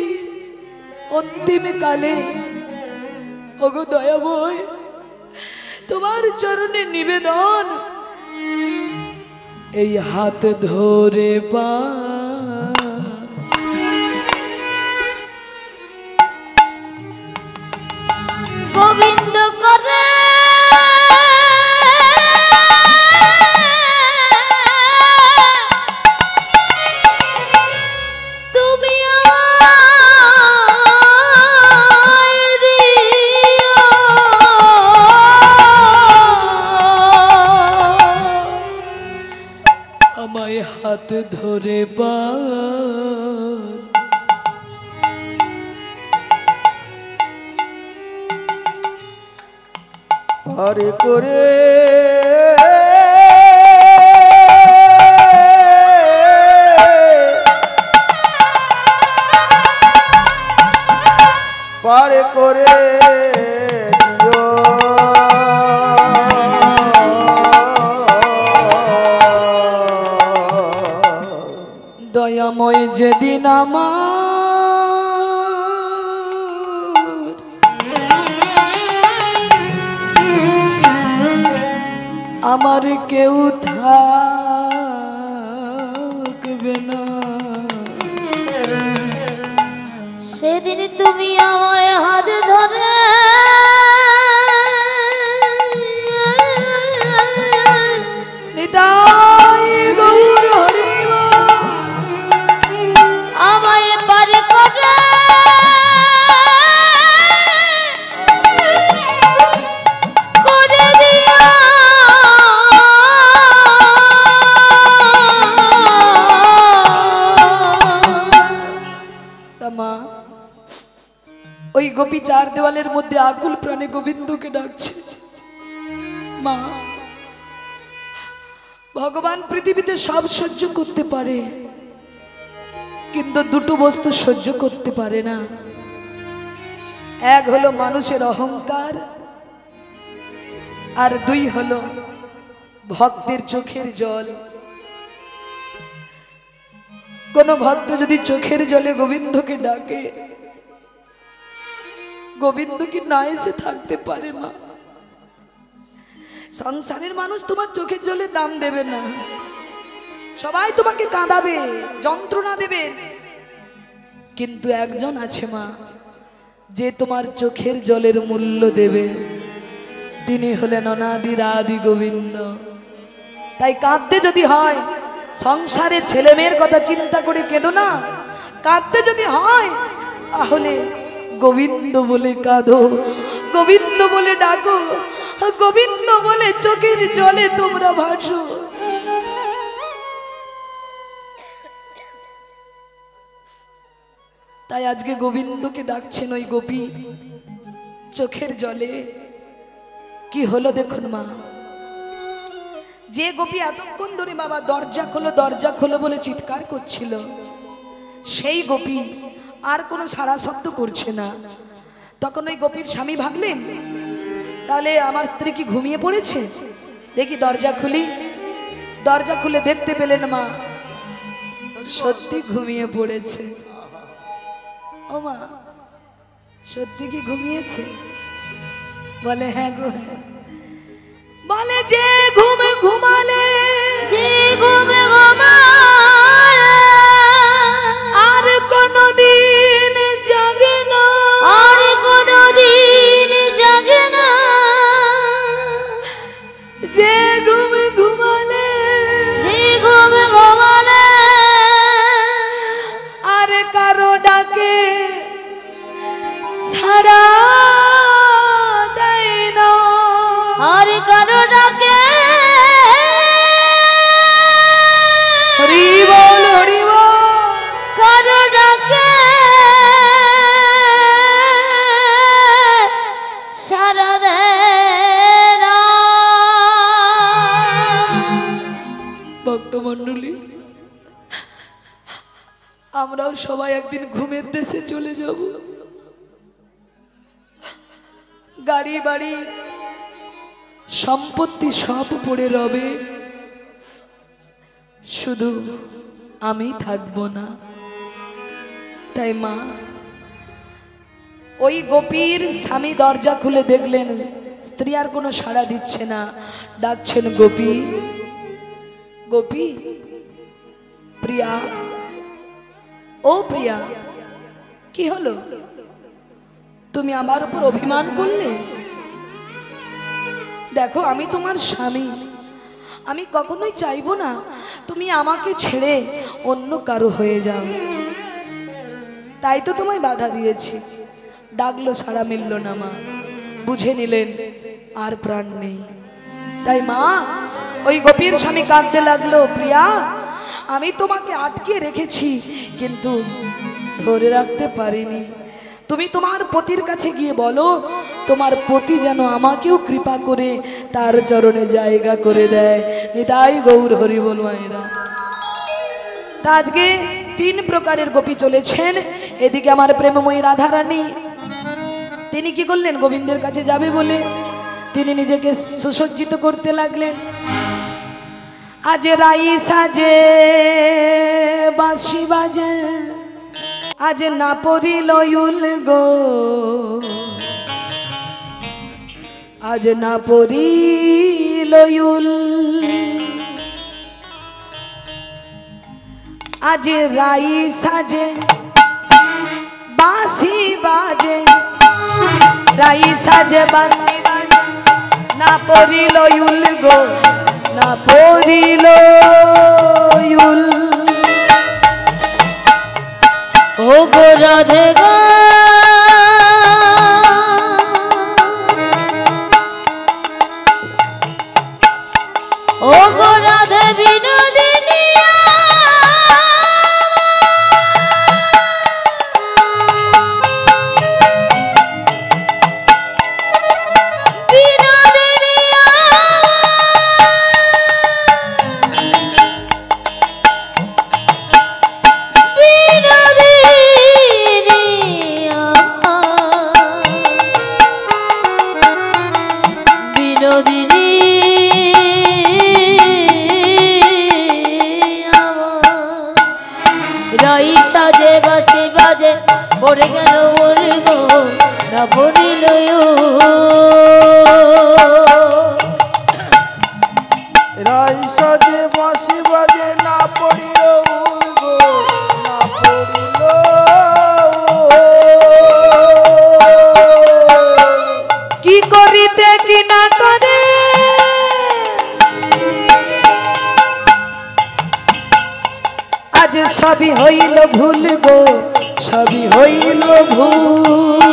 অন্তিম কালে, ওগো দয়াময়, তোমার চরণে নিবেদন, এই হাত ধরে পা গোবিন্দ করে তুমি আমায় দিও, আমায় হাত ধরে পা হরে করে পারে করে দিও, দয়াময় যেদিন আমার কেউ থাকবে না, সেদিন তুমি আমার হাত ধরে নিতাই গৌর হরি বল, আমায় পারে করে করে দিও, তা মা, ওই গোপী চার দেওয়ালের মধ্যে আকুল প্রাণে গোবিন্দকে ডাকছে। মা, ভগবান পৃথিবীতে সব সহ্য করতে পারে, কিন্তু দুটো বস্তু সহ্য করতে পারে না, এক হলো মানুষের অহংকার, আর দুই হলো ভক্তের চোখের জল। কোন ভক্ত যদি চোখের জলে গোবিন্দকে ডাকে, গোবিন্দ কি না এসে থাকতে পারে মা? সংসারের মানুষ তোমার চোখের জলে দাম দেবে না, সবাই তোমাকে কাঁদাবে, যন্ত্রণা দেবে, কিন্তু একজন আছে মা, যে তোমার চোখের জলের মূল্য দেবে, তিনি হলেন অনাদির আদি গোবিন্দ। তাই কাঁদতে যদি হয়, সংসারে ছেলে মেয়ের কথা চিন্তা করে কেঁদো না, কাঁদতে যদি হয় তাহলে গোবিন্দ বলে কাঁদো, গোবিন্দ বলে ডাকো, গোবিন্দ বলে চোখের জলে তোমরা ভাসো। তাই আজকে গোবিন্দকে ডাকছেন ওই গোপী চোখের জলে। কি হলো দেখুন মা, যে গোপী এতক্ষণ ধরে বাবা দরজা খোলো বলে চিৎকার করছিল, সেই গোপী আর কোনো সাড়া শব্দ করছে না। তখন ওই গোপীর স্বামী ভাবলেন, তাহলে আমার স্ত্রী কি ঘুমিয়ে পড়েছে, দেখি দরজা খুলি। দরজা খুলে দেখতে পেলেন মা সত্যি ঘুমিয়ে পড়েছে। ও মা, সত্যি কি ঘুমিয়েছে? বলে হ্যাঁ গো হ্যাঁ। বলে যে ঘুমে ঘুমালে, যে ঘুমে ঘুমালে আর কোনদিন জাগে না, আর কোনদিন জাগে না। যে ঘুমে ঘুমালে, যে ঘুমে ঘুমালে আর কারো ডাকে সাড়া দেয় না, আর কারো ডাকে হরি বল হরি বল, কারো ডাকে সারা দেয় না। ভক্তমণ্ডলী, আমরাও সবাই একদিন ঘুমের দেশে চলে যাব। গাড়ি বাড়ি সম্পত্তি সব পড়ে রবে, শুধু আমি থাকবো না। তাই মা, ওই গোপীর স্বামী দরজা খুলে দেখলেন স্ত্রী আর কোনো সাড়া দিচ্ছে না। ডাকছেন গোপী, গোপী, প্রিয়া, ও প্রিয়া, কি হলো? তুমি আমার উপর অভিমান করলে? দেখো, আমি তোমার স্বামী, আমি কখনোই চাইবো না তুমি আমাকে ছেড়ে অন্য কারো হয়ে যাও। তাই তো তোমায় বাধা দিয়েছি। ডাকলো, সাড়া মিলল না মা। বুঝে নিলেন আর প্রাণ নেই। তাই মা, ওই গোপীর স্বামী কাঁদতে লাগলো, প্রিয়া, আমি তোমাকে আটকে রেখেছি কিন্তু ধরে রাখতে পারিনি। তুমি তোমার পতির কাছে গিয়ে বলো, তোমার পতি যেন আমাকেও কৃপা করে তার চরণে জায়গা করে দেয়। নিতাই গৌর হরি বল মায়েরা। তা আজকে 3 প্রকারের গোপী চলেছেন। এদিকে আমার প্রেমময়ী রাধারানী, তিনি কি করলেন? গোবিন্দের কাছে যাবে বলে তিনি নিজেকে সুসজ্জিত করতে লাগলেন। আজ রাই সাজে বাঁশি বাজে, আজ না পড়িল ইউল গো, আজ না পড়িল ইউল, আজ রাই সাজে বাঁশি বাজে, রাই সাজে বাঁশি বাজে, না পড়িল ইউল গো, না পড়িল ইউল। ও গো রাধে গো, ও গো রাধে বিনোদিনী, বিনোদিনী বিনোদিনী রাই সাজে বাঁশি বাজে, পড়ে গেল ওর গো, না পড়িল রাই সাজে বাঁশি বাজে, না পড়িল উল গো, না পড়িল। কি করিতে কি না করে, আজ সবই হইল ভুল গো, সবই হইল ভুল।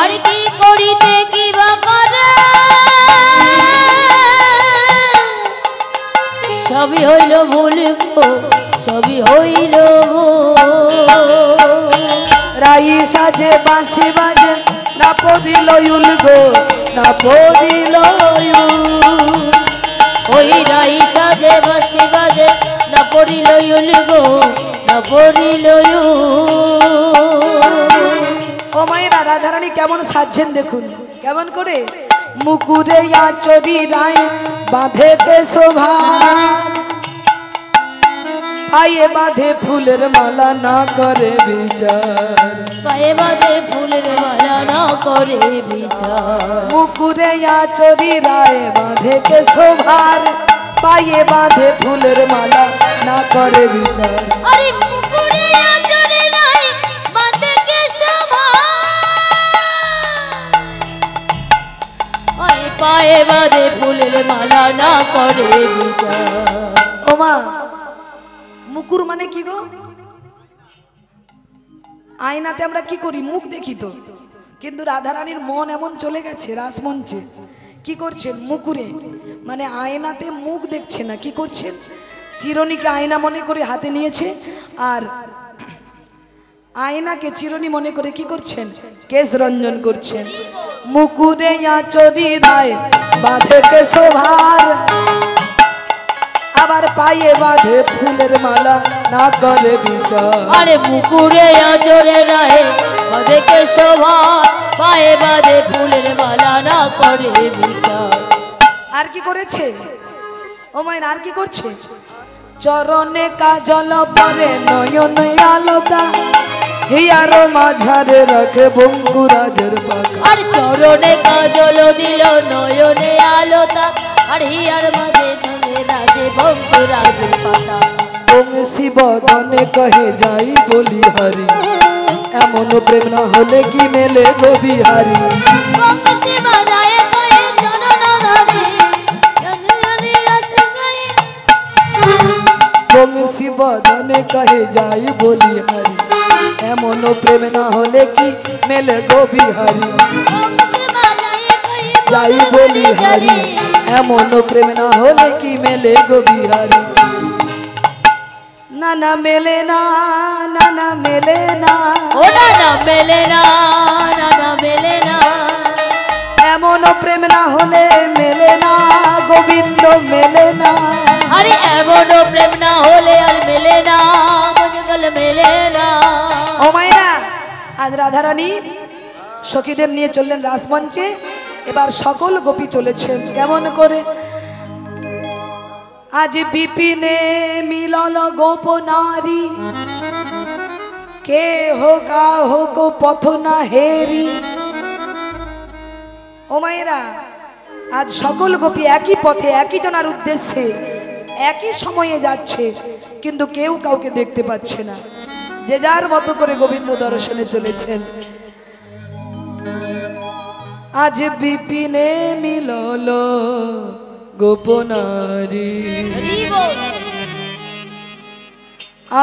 আর কি করিতে কি বা করে, সবই হইল ভুল গো, সবই হইল ভুল। রাই সাজে বাঁশি বাজে, না পড়িল ইউল গো, না পড়িল ইউল। ওই রাই সাজে বাসি বাজে না পড়িল গো না পড়িল। ও মায়েরা রাধারানী কেমন সাজছেন দেখুন কেমন করে। মুকুরে আচরি রায় বাঁধেতে শোভা, পায়ে বাঁধে ফুলের মালা না করে বিচার। পায়ে বাঁধে ফুলের মালা না করে বিচার। মুকুরে আচরি রায় বাঁধেতে শোভার, পায়ে বাঁধে ফুলের মালা না করে বিচার। আরে মুকুরে আচরে নাই বাঁধে কে শোভা, আরে পায়ে বাঁধে ফুলের মালা না করে বিচার। ও মা মুকুর মানে কি গো? আয়নাতে আমরা কি করি মুখ দেখি তো, কিন্তু রাধারানীর মন এমন চলে গেছে রাসমঞ্চে কি করছেন মুকুরে মানে আয়নাতে মুখ দেখছে না, কি করছেন চিরুনিকে আয়না মনে করে হাতে নিয়েছে আর আয়নাকে চিরুনি মনে করে কি করছেন কেশ রঞ্জন করছেন। মুকুরে আচরি রায় বাঁধে কে শোভার, আবার পায়ে বাঁধে ফুলের মালা না করে বিচার। আরে মুকুরে আচরে রায় বাঁধে কে শোভা, পায়ে বাঁধে ফুলের মালা না করে বিচার। আর কি করেছে ও মায়ের আর কি করছে? চরণে কাজল পরে নয়নে আলোতা, হিয়ার মাঝারে রাখে বঙ্কুরাজের পাকা। আর চরণে কাজল দিল নয়নে আলোতা, আর হিয়ার মাঝে ধরে রাজে বঙ্কুরাজের পাতা। বংশী বদনে কহে যাই বলি হারি, এমন প্রেম না হলে কি মেলে গো বিহারি। বংশী বাজায় কয়ে চরণ ধরে রজনী আছে গায়ে। বংশী বদনে কহে যাই বলি হারি, এমন প্রেম না হলে কি মেলে গো বিহারি। বংশী বাজায় কয়ে যাই বলি হারি, এমন প্রেম না হলে কি মেলে গো বিহারি। না না মেলে না, না না মেলে না, ও না না মেলে না, না না মেলে না। এমন প্রেম না হলে মেলে না গোবিন্দ মেলে না। আরে এমন প্রেম না হলে আর মেলে না, মজগল মেলে না। ও মায়েরা আজ রাধারানী সখীদের নিয়ে চললেন রাসমঞ্চে, এবার সকল গোপী চলেছেন কেমন করে। আজ বিপিনে মিলল গোপ নারী, কে হোকা হোক পথ না হেরি। ও মায়েরা আজ সকল গোপী একই পথে একই জনার উদ্দেশ্যে একই সময়ে যাচ্ছে, কিন্তু কেউ কাউকে দেখতে পাচ্ছে না, যে যার মতো করে গোবিন্দ দর্শনে চলেছেন। আজ বিপিনে মিলল গোপনারী,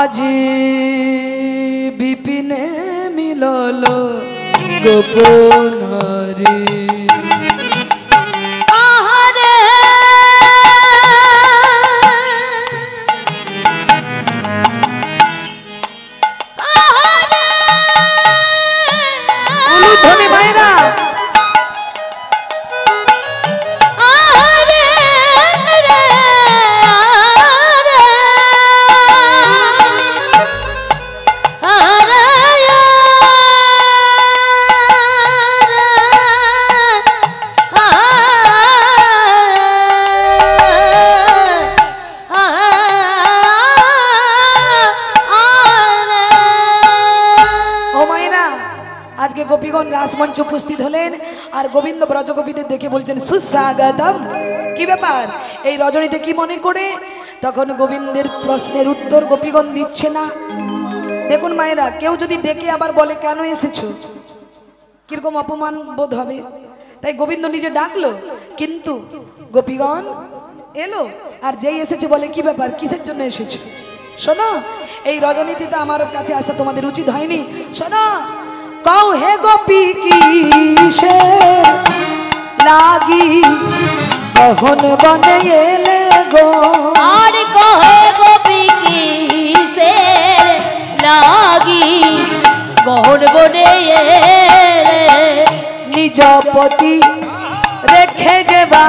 আজ বিপিনে মিলল গোপনারী। আহারে আহারে উলুধ্বনি মায়েরা আহারে রে আহারে আজকে গোপীগণ রাসমঞ্চে উপস্থিত হলেন আর গোবিন্দ ব্রজগোপীদের দেখে বলছেন সুস্বাগতম। কি ব্যাপার এই রজনীতে কি মনে করে? তখন গোবিন্দের প্রশ্নের উত্তর গোপীগণ দিচ্ছে না। দেখুন মায়েরা, কেউ যদি ডেকে আবার বলে কেন এসেছো, কিরকম অপমান বোধ হবে। তাই গোবিন্দ নিজে ডাকলো, কিন্তু গোপীগণ এলো আর যেই এসেছে বলে কি ব্যাপার, কিসের জন্য এসেছো? শোনো, এই রজনীতে তো আমার কাছে আসা তোমাদের উচিত হয়নি। শোনো, কও হে গোপী কিসে লাগি কখন বনে এলে গো। আর কহে গোপী কিসের লাগি গহন বনে এলে। নিজ পতি রেখে যেবা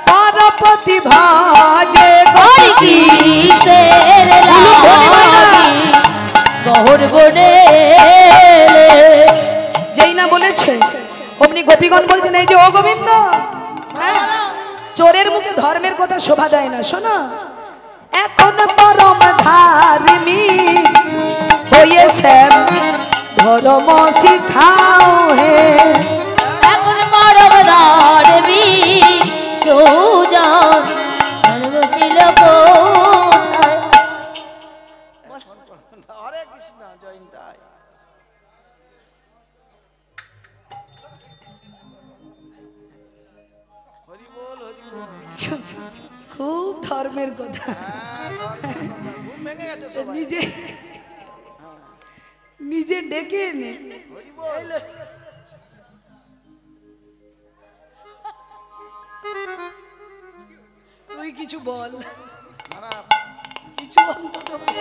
পর গণপতি ভাজে আর কিসের লাগি গহর বনে যেই না বলেছে অমনি গোপীগণ বলছেন এই যে ও গোবিন্দ, হ্যাঁ, চোরের মুখে ধর্মের কথা শোভা দেয় না। শোনো, এখন পরম ধার্মিক হয়ে শ্যাম ধর্ম শিখাও হে। এখন পরম ধার্মিক সুজন ছিল কোথায়। হরে কৃষ্ণ জয়ন্তায়। হরি বল হরি বল। খুব ধর্মের কথা, ঘুম ভেঙে গেছে সবাই। নিজে নিজে ডেকে এনে হরি বল। তুই কিছু বল, না না, কিছু অন্তত বল।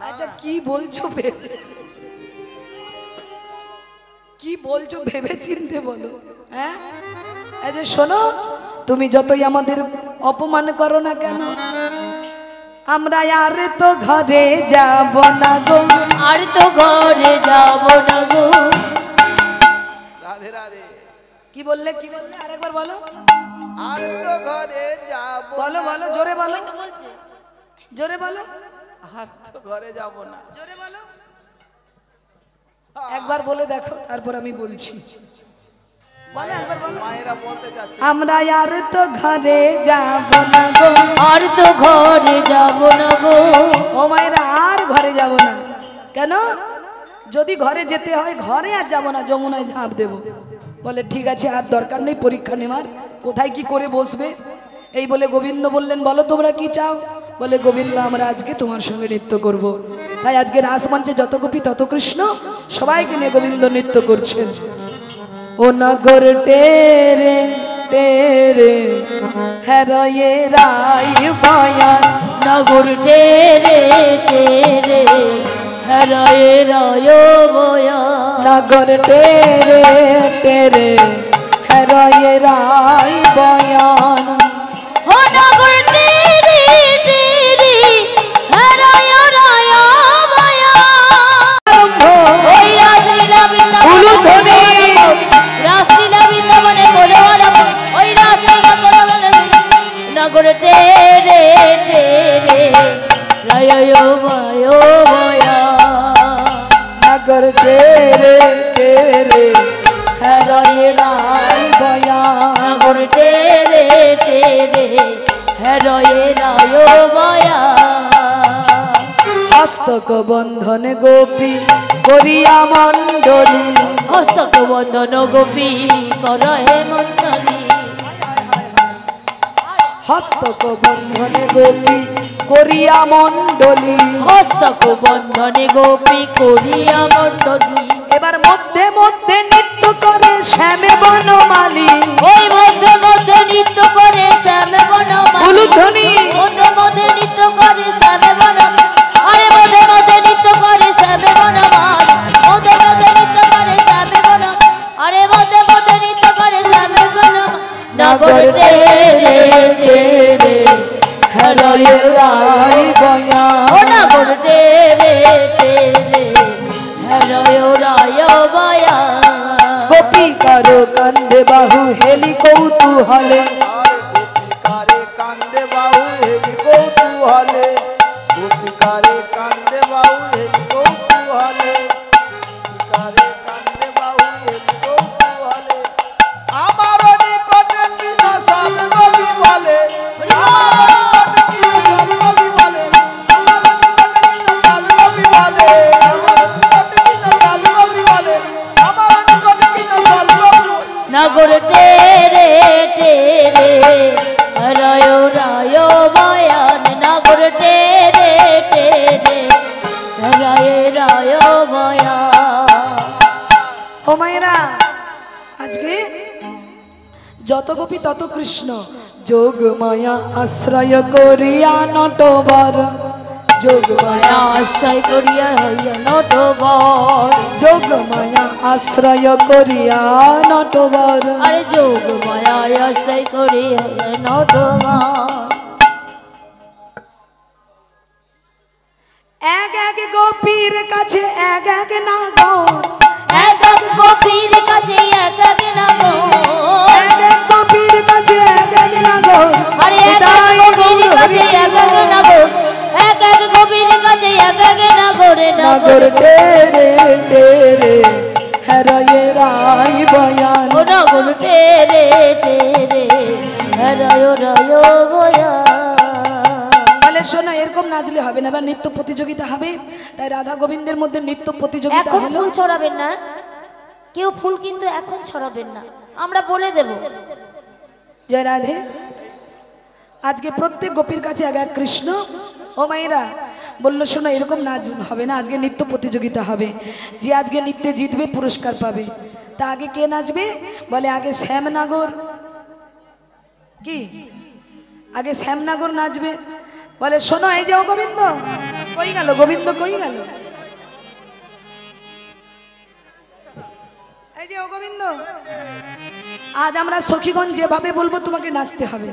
আচ্ছা কি বলছো কি বলছো ভেবে চিনতে বলো। হ্যাঁ, এই যে শোনো, তুমি যতই আমাদের অপমান করো না কেন, আমরা আর তো ঘরে যাব না গো, আর তো ঘরে যাব না গো। রাধে রাধে। কি বললে কি বললে আরেকবার বলো, আর তো ঘরে যাব। বলো বলো জোরে বলো, জোরে বলো, আর তো ঘরে যাব না। জোরে বলো, একবার বলে দেখো তারপর আমি বলছি। বলো একবার বলো। মায়েরা বলতে যাচ্ছে আমরা আর তো ঘরে যাব না গো, আর তো ঘরে যাব না গো। ও মায়েরা আর ঘরে যাব না কেন? যদি ঘরে যেতে হয় ঘরে আর যাব না, যমুনায় ঝাঁপ দেব। বলে ঠিক আছে, আর দরকার নেই পরীক্ষা নেওয়ার, কোথায় কি করে বসবে। এই বলে গোবিন্দ বললেন বলো তোমরা কি চাও। বলে গোবিন্দ আমরা আজকে তোমার সঙ্গে নৃত্য করব। তাই আজকে রাসমঞ্চে যত গোপী তত কৃষ্ণ সবাইকে নিয়ে গোবিন্দ নৃত্য করছেন। ও নগর টেরে টেরে হেরয়ে রাই বয়ান, নগর টেরে টেরে হরয়ে রয় বয়া। নগর টেরে টেরে হেরয়ে রাই বয়ান, ও নগর টেরে টেরে হরয়ে রয় বয়া। ওই রাসলীলা উলুধ্বনি। রাসলীলা বৃন্দাবনে করো আরম্ভ, ওই রাসলীলা করো নগর টেরে টেরে রয় বয়া। নগর টেরে টেরে হেরয়ে রাই বয়ান, নগর টেরে টেরে হরয়ে রয় বয়া। হস্তক বন্ধনে গোপী করিয়া মণ্ডলী, হস্তক বন্ধন গোপী কর হে মন্ডলী। হস্তক বন্ধনে গোপী করিয়া মণ্ডলী। হস্তক বন্ধনে গোপী করিয়া মন্ডলী। এবার মধ্যে মধ্যে নৃত্য করে শ্যামে বনমালী, ওই মধ্যে মধ্যে নৃত্য করে শ্যামে বনমালী। উলুধ্বনি। মধ্যে মধ্যে নৃত্য করে শ্যামে বনমালী। আরে মধ্যে মধ্যে নৃত্য করে শ্যামে বনমালী। মধ্যে মধ্যে নৃত্য করে শ্যামে বনমালী। আরে মধ্যে মধ্যে নৃত্য করে শ্যামে বনমালী। নগর টেরে টেরে হেরয়ে রাই বয়ান, ও নগর টেরে টেরে হরয় রায় বয়া। গোপী কারো কান্দে বাহু হেলি কৌতূহলে, আর গোপিকারে কান্দে বাহু হেলি কৌতূহলে। গোপিকারে কান্দে বাহু হেলি কৌতূহলে। গোপিকারে কান্দে বাহু হেলি কৌতূহলে। আমার নিকটে কিন সব গোপী বলে। আমার নিকটে কিন সব গোপী বলে। আমার নিকটে কিন সব গোপী বলে। আমার নিকটে কিন সব গোপী বলে। নগর টেরে টেরে হরয় রায় বয়ান। নগর টেরে টেরে হরয় রায় বয়ান। ও মায়েরা আজকে যত গোপী তত কৃষ্ণ, যোগ মায়া আশ্রয় করিয়া নটবর যোগ মায়া আশ্রয় করিয়া হইয়া নটবর যোগ মায়া আশ্রয় করিয়া নটবর আরে যোগ মায়া আশ্রয় করিয়া হইয়া নটবর এক এক গোপীর কাছে এক এক নাগর এক এক গোপীর কাছে এক এক নাগর এক এক গোপীর কাছে এক এক নাগর আরে এক এক গোপীর কাছে এক এক নাগর এক এক গোপীর কাছে এক এক নাগরে নাগর টেরে টেরে হরয়ে রাই বয়ান ও নাগর টেরে টেরে রায় রায় বয়ান তাহলে শোনো এরকম নাচলে হবে না এবার নৃত্য প্রতিযোগিতা হবে তাই রাধা গোবিন্দের মধ্যে নৃত্য প্রতিযোগিতা এখন হলো ফুল ছড়াবেন না কেউ ফুল কিন্তু এখন ছড়াবেন না আমরা বলে দেব জয় রাধে আজকে প্রত্যেক গোপীর কাছে এক এক কৃষ্ণ ও মায়েরা বললো শোনো এরকম নাচ হবে না আজকে নৃত্য প্রতিযোগিতা হবে যে আজকে নৃত্যে জিতবে পুরস্কার পাবে তা আগে কে নাচবে বলে আগে শ্যামনগর কি আগে শ্যামনগর নাচবে বলে শোনো এই যে ও গোবিন্দ কই গেল গোবিন্দ কই গেল এই যে ও গোবিন্দ আজ আমরা সখীগণ যেভাবে বলবো তোমাকে নাচতে হবে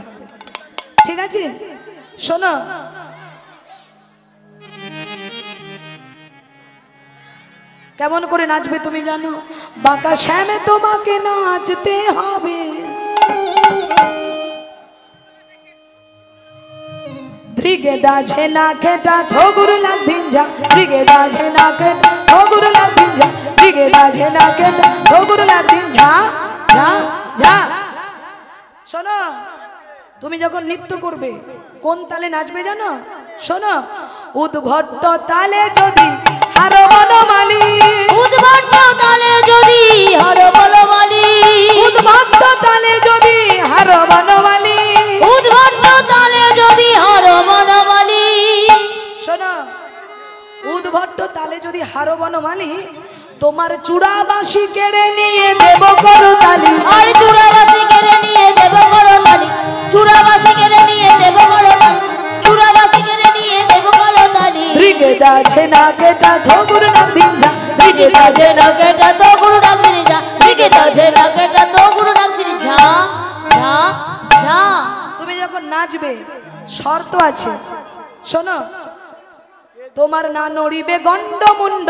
ঠিক আছে শোনো কেমন করে নাচবে তুমি জানো বাঁকা শ্যামে তোমাকে নাচতে হবে ধ্রিগে দাঝে না খেটা থগুর লাগ ধিঞ্জা ধ্রিগে দাঝে না খেটা থগুর লাগ ধিঞ্জা ধ্রিগে দাঝে না খেটা থগুর লাগ ধিঞ্জা যা যা শোনো তুমি যখন নৃত্য করবে কোন তালে নাচবে জানো শোনো উদ্ভট্ট তালে যদি হার বনমালী উদ্ভট্ট তালে যদি হর বলমালী উদ্ভট্ট তালে যদি হার বনমালী উদ্ভট্ট তালে যদি হর বনমালী শোনো উদ্ভট্ট তালে যদি হার বনমালী তোমার চূড়াবাসী কেড়ে নিয়ে দেব করতালি আর চূড়াবাসী কেড়ে নিয়ে দেব করতালি চূড়াবাসী কেড়ে নিয়ে দেব করতালি চূড়াবাসী কেড়ে নিয়ে দেব করতালি ধ্রিগে দাঝে না কেটা থগুর নাগ ধিঞ্জা দিকে তাজে না কেটা তো গুরু ডাক দিনি যা দিকে তাজে না কেটা তো গুরু ডাক দিনি যা যা যা তুমি যখন নাচবে শর্ত আছে শোনো তোমার না নড়িবে গন্ড মুন্ড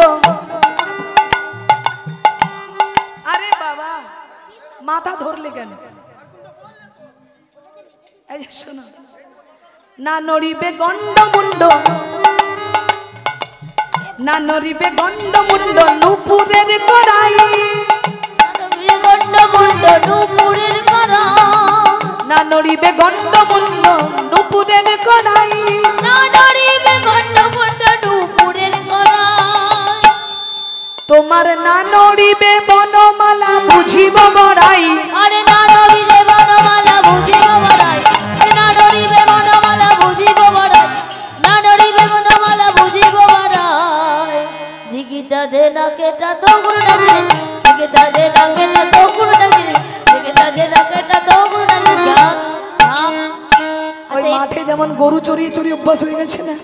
আরে বাবা মাথা ধরলে কেন এই যে শোনো না নড়িবে গন্ড মুন্ড না নড়িবে গন্ড মুন্ড নুপুরের কড়াই গন্ড মুন্ড নুপুরের করা না নড়িবে গন্ড মুন্ড নুপুরের কড়াই না নড়িবে গন্ড মুন্ড নুপুরের করা তোমার না নড়িবে বনমালা বুঝিব বড়াই আরে না নড়িবে বনমালা বুঝিব বড়াই না নড়িবে বনমালা বুঝিব বড়াই না নড়িবে বনমালা বুঝিব বড়াই দিগিতা দে না কেটা তো গুরু ডাক দিনি দিগিতা দে না কেটা তো গুরু ডাক দিনি দিগিতা দে না কেটা তো গুরু ডাক দিনি যা ওই মাঠে যেমন গরু চড়িয়ে চড়িয়ে অভ্যাস হয়ে গেছে না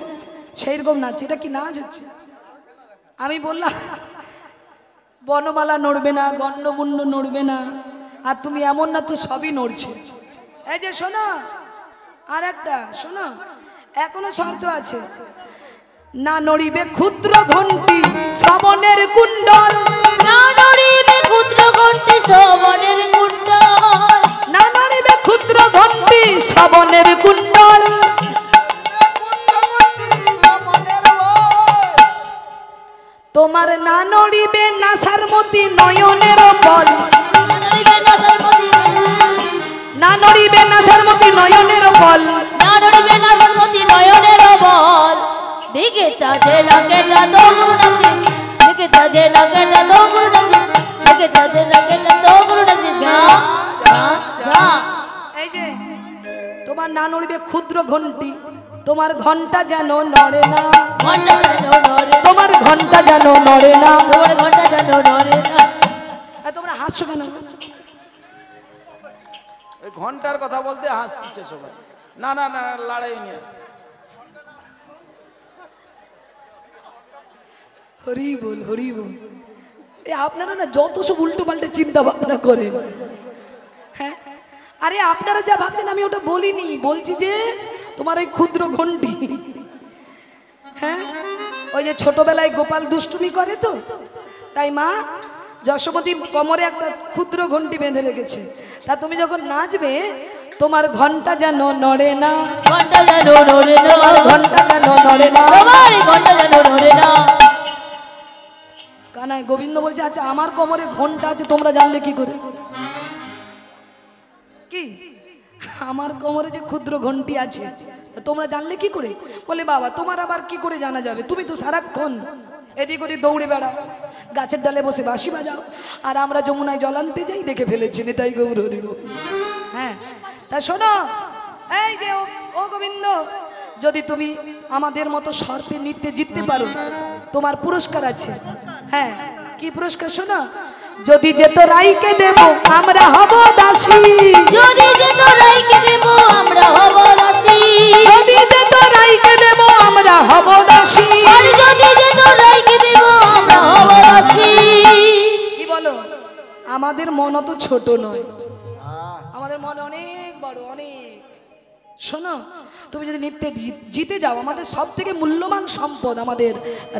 সেই রকম নাচ এটা কি নাচ হচ্ছে আমি বললাম বনমালা নড়বে না গন্ডমুন্ড নড়বে না আর তুমি এমন না তো সবই নড়ছে এই যে শোনো আর একটা শোনো এখনো শর্ত আছে না নড়িবে ক্ষুদ্র ঘন্টি শ্রবণের কুণ্ডল না নড়িবে ক্ষুদ্র ঘন্টি শ্রবণের কুণ্ডল না নড়িবে ক্ষুদ্র ঘন্টি শ্রবণের কুণ্ডল তোমার না নড়িবে নাসার মতি নয়নের বল না নড়িবে নাসার মতি নয়নের বল না নড়িবে না সর্বতি নয়নের বল দিকে তাজে লাগেটা তো গুরু ডাক দিনি দিকে তাজে লাগেটা তো গুরু ডাক দিনি দিকে তাজে লাগেটা তো গুরু ডাক দিনি যা যা যা এই যে তোমার না নড়িবে ক্ষুদ্র ঘন্টি তোমার ঘন্টা যেন নড়ে না ঘন্টা যেন নড়ে তোমার ঘন্টা যেন নড়ে না তোমার ঘন্টা যেন নড়ে না তোমরা হাসছো কেন ওই ঘন্টার কথা বলতে হাসছে সবাই না না না লড়াই নিয়ে হরি বল হরি বল। এ আপনারা না যত সব উল্টো পাল্টে চিন্তা ভাবনা করেন। হ্যাঁ, আরে আপনারা যা ভাবছেন আমি ওটা বলিনি, বলছি যে তোমার ওই ক্ষুদ্র ঘন্টি। হ্যাঁ, ওই যে ছোটবেলায় গোপাল দুষ্টুমি করে তো, তাই মা যশোমতী কোমরে একটা ক্ষুদ্র ঘন্টি বেঁধে রেখেছে। তা তুমি যখন নাচবে তোমার ঘন্টা যেন নড়ে না, ঘন্টা যেন নড়ে না, ঘন্টা যেন নড়ে না, তোমার ঘন্টা যেন নড়ে না। কানাই গোবিন্দ বলছে আচ্ছা আমার কোমরে ঘন্টা আছে তোমরা জানলে কি করে? কি আমার কোমরে যে ক্ষুদ্র ঘন্টি আছে তোমরা জানলে কি করে? বলে বাবা তোমার আবার কি করে জানা যাবে, তুমি তো সারাক্ষণ এদিক ওদিক দৌড়ে বেড়াও, গাছের ডালে বসে বাঁশি বাজাও, আর আমরা যমুনায় জল আনতে যাই দেখে ফেলেছি তাই গৌর হরিব। হ্যাঁ, তা শোনো এই যে ও গোবিন্দ, যদি তুমি আমাদের মতো শর্তে নৃত্যে জিততে পারো তোমার পুরস্কার আছে। হ্যাঁ, কি পুরস্কার শোনো, যদি যেত রাইকে দেব আমরা হব দাসী, যদি যেত রাইকে দেব আমরা হব দাসী, যদি যেত রাইকে দেব আমরা হব দাসী, আর যদি যেত রাইকে দেব আমরা হব দাসী। কি বলো? আমাদের মন অত ছোট নয়, আমাদের মন অনেক বড়, অনেক। শোনো, তুমি যদি নৃত্যে জিতে যাও, আমাদের সব থেকে মূল্যবান সম্পদ আমাদের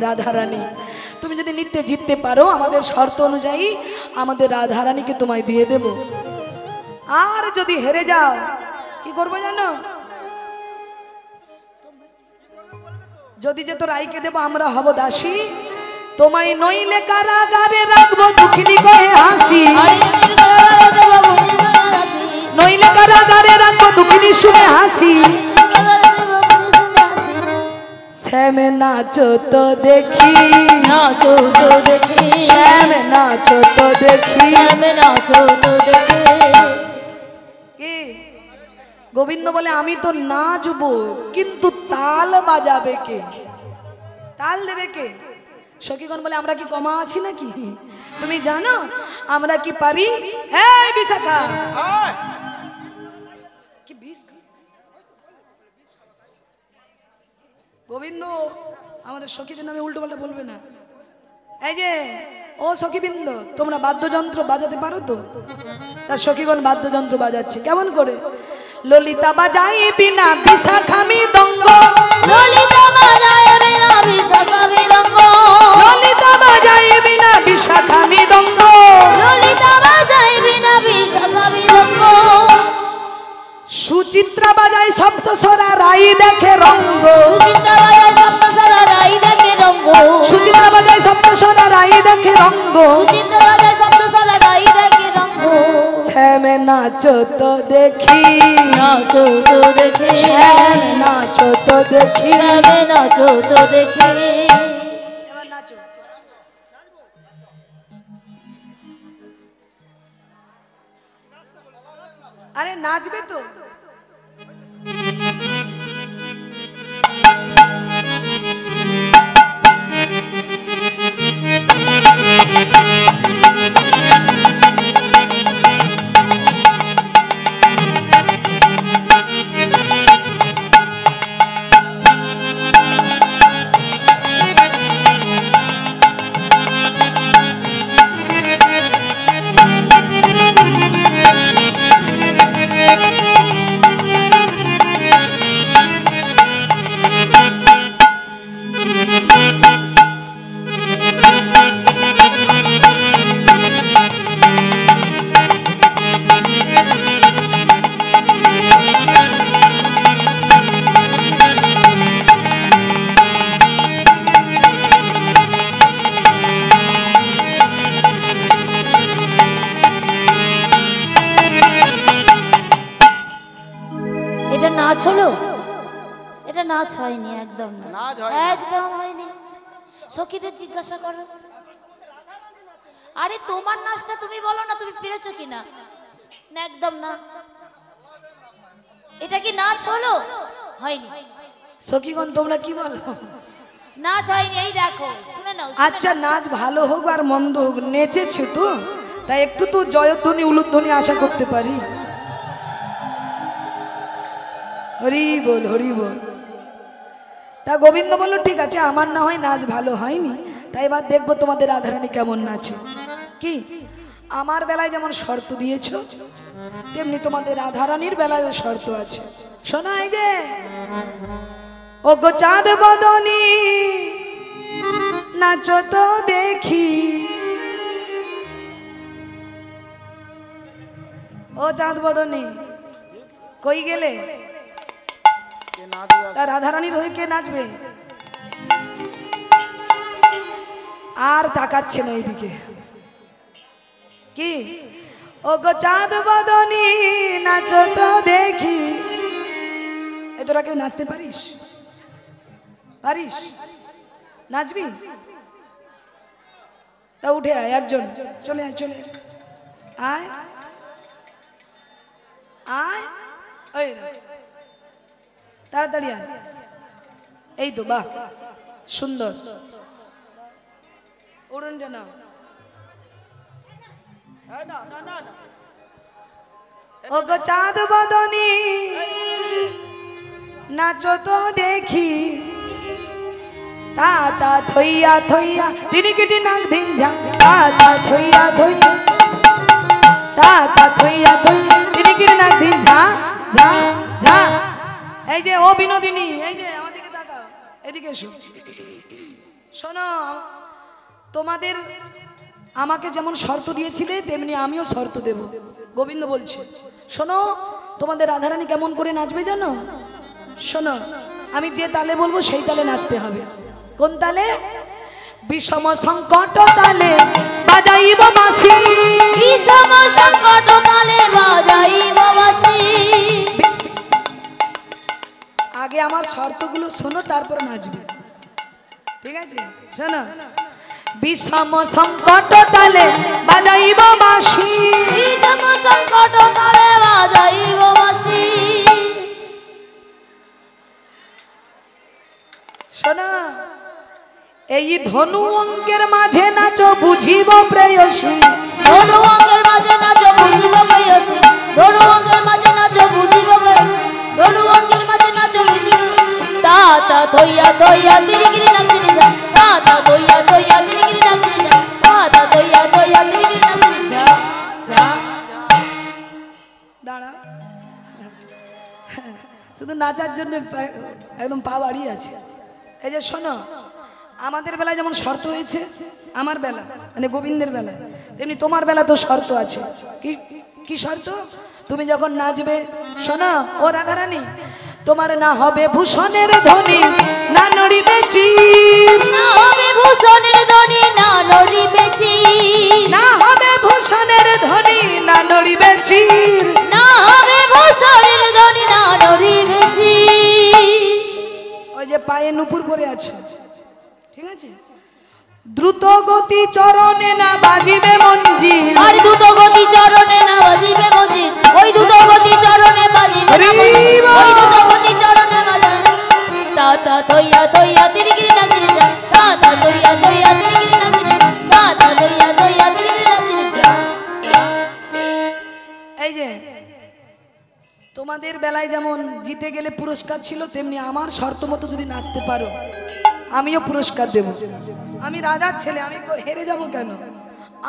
রাধারানী, তুমি যদি নৃত্যে জিততে পারো আমাদের শর্ত অনুযায়ী আমাদের রাধারানীকে তোমায় দিয়ে দেব। আর যদি হেরে যাও কি করবো জানো? যদি যে তোর রাইকে দেব আমরা হব দাসী, তোমায় নইলে কারাগারে রাখবো দুঃখিনী কয়ে হাসি, নইলে কারাগারে রাখবো দুঃখিনী শুনে হাসি, শ্যাম নাচো তো দেখি, নাচো তো দেখি, শ্যাম নাচো তো দেখি, শ্যাম নাচো তো দেখি। কি গোবিন্দ বলে আমি তো নাচবো কিন্তু তাল বাজাবে কে, তাল দেবে কে? সখীগণ বলে আমরা কি কমা আছি নাকি? তুমি জানো আমরা কি পারি? এই বিশাখা কি বিষ? গোবিন্দ আমাদের সখীদের নামে উল্টো পাল্টা বলবে না। এই যে ও সখীবৃন্দ, তোমরা বাদ্যযন্ত্র বাজাতে পারো তো? তার সখীগণ বাদ্যযন্ত্র বাজাচ্ছে। কেমন করে? ললিতা বাজাই বিনা বিশাখা মৃদঙ্গ, ললিতা বাজায় বিনা বিশাখা মৃদঙ্গ, ললিতা বাজাই বিনা বিশাখা মৃদঙ্গ, ললিতা বাজায় বিনা বিশাখা মৃদঙ্গ, সুচিত্রা বাজাই সপ্তস্বরা রাই দেখে রঙ্গ, সুচিত্রা বাজায় সপ্তস্বরা রাই দেখে রঙ্গ, সুচিত্রা বাজাই সপ্তস্বরা রাই দেখে রঙ্গ, সুচিত্রা বাজায় সপ্তস্বরা রাই দেখে রঙ্গ। শ্যাম নাচো তো দেখি, নাচো তো দেখি, শ্যাম নাচো তো দেখি, শ্যাম নাচো তো দেখি। এবার নাচো। আরে নাচবে তো? এটা নাচ হলো? এটা নাচ হয়নি, একদম না, নাচ হয়নি। একদম হয়নি। সখীদের জিজ্ঞাসা করো। আরে তোমার নাচটা তুমি বলো না, তুমি পেরেছো কিনা? না, একদম না। এটা কি নাচ হলো? হয়নি। সখীগণ তোমরা কি বলো? নাচ হয়নি। এই দেখো, শুনে নাও, শুনে আচ্ছা নাও। নাচ ভালো হোক আর মন্দ হোক, নেচেছে তো, তাই একটু তো জয়ধ্বনি উলুধ্বনি আশা করতে পারি। হরি বল হরি বল। তা গোবিন্দ বলল ঠিক আছে, আমার না হয় নাচ ভালো হয়নি, তাই এবার দেখবো তোমাদের রাধারানী কেমন নাচে। কি আমার বেলায় যেমন শর্ত দিয়েছ তেমনি তোমাদের রাধারানীর বেলায়ও শর্ত আছে। শোনাই যে ও গো চাঁদ বদনী নাচো তো দেখি, ও চাঁদ বদনী কই গেলে? তা রাধারানীর হয়ে কে নাচবে? আর তাকাচ্ছে না এইদিকে। কি ও গো চাঁদ বদনী নাচো তো দেখি। এ তোরা কেউ নাচতে পারিস? পারিস? নাচবি? তা উঠে আয়, একজন চলে আয়, চলে আয়, আয়, ওই তাড়াতাড়ি আয়। এই তো, বাহ সুন্দর। উড়ুন না, ও গো চাঁদ বদনী নাচো তো দেখি, তা তা থইয়া থইয়া তিনি কিটি নাক দিন যা, তা তা থইয়া থইয়া, তা তা থইয়া থইয়া তিনি কিটি নাক দিন যা যা যা। এই যে ও বিনোদিনী, এই যে আমাদেরকে তাকাও, এদিকে এসো। শোনো, তোমাদের আমাকে যেমন শর্ত দিয়েছিলে তেমনি আমিও শর্ত দেব। গোবিন্দ বলছে শোনো, তোমাদের রাধারানী কেমন করে নাচবে জানো? শোনো, আমি যে তালে বলবো সেই তালে নাচতে হবে। কোন তালে? বিষম সংকট তালে বাজাইব বাঁশি, বিষম সংকট তালে বাজাইব বাঁশি। আগে আমার শর্তগুলো শোনো, তারপর নাচবে, ঠিক আছে? শোনো, বিষম সংকট তালে বাজাইব বাঁশি, বিষম সংকট তালে বাজাইব বাঁশি। শোনো, এই ধনু অঙ্কের মাঝে নাচো বুঝিব প্রেয়সী, ধনু অঙ্কের মাঝে নাচো বুঝিব প্রেয়সী, ধনু অঙ্কের মাঝে নাচো বুঝিব, ধনু অঙ্কের মাঝে নাচো বুঝিব। তা তা থইয়া থইয়া তিরিগিরি নাচিনি যা, তা তা থইয়া থইয়া তিরিগিরি নাচিনি যা, তা তা থইয়া থইয়া তিরিগিরি নাচিনি যা যা। দাঁড়া, শুধু নাচার জন্য একদম পা বাড়িয়ে আছে। এই যে শোনো, আমাদের বেলায় যেমন শর্ত হয়েছে, আমার বেলা মানে গোবিন্দের বেলা, তেমনি তোমার বেলা তো শর্ত আছে। কি কি শর্ত? তুমি যখন নাচবে, শোনো ও রাধারানী, তোমার না হবে ভূষণের ধ্বনি, না নড়িবে চির, না হবে ভূষণের ধ্বনি, না নড়িবে চির, না হবে ভূষণের ধ্বনি, না নড়িবে চির, না হবে ভূষণের ধ্বনি, না নড়িবে চির। ওই যে পায়ে নুপুর পরে আছে, ঠিক আছে? দ্রুত গতি চরণে না বাজিবে মঞ্জির, আর দ্রুত গতি চরণে না বাজিবে মঞ্জির, ওই দ্রুত গতি চরণে বাজিবে না মঞ্জির, ওই দ্রুত গতি চরণে বাজিবে। তা তা থইয়া থইয়া তিরিগিরি নাচিনি যা, তা তা থইয়া থইয়া তিরিগিরি নাচিনি যা, তা তা থইয়া থইয়া তিরিগিরি নাচিনি যা। এই যে তোমাদের বেলায় যেমন জিতে গেলে পুরস্কার ছিল, তেমনি আমার শর্ত মতো যদি নাচতে পারো আমিও পুরস্কার দেব। আমি রাজার ছেলে, আমি হেরে যাব কেন?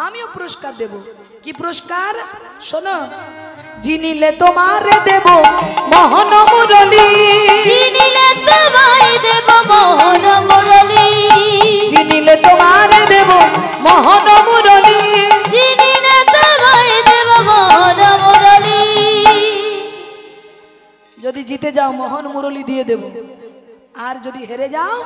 আমিও পুরস্কার দেব। কি পুরস্কার? শোনো, জিনিলে তোমারে দেব মোহন মুরলী, চিনিলে তোমায় দেব মোহন মুরলী, জিনিলে তোমারে দেব মোহন মুরলী, চিনিলে তোমায় দেব মোহন মুরলী। যদি জিতে যাও মোহন মুরলী দিয়ে দেব, আর যদি হেরে যাও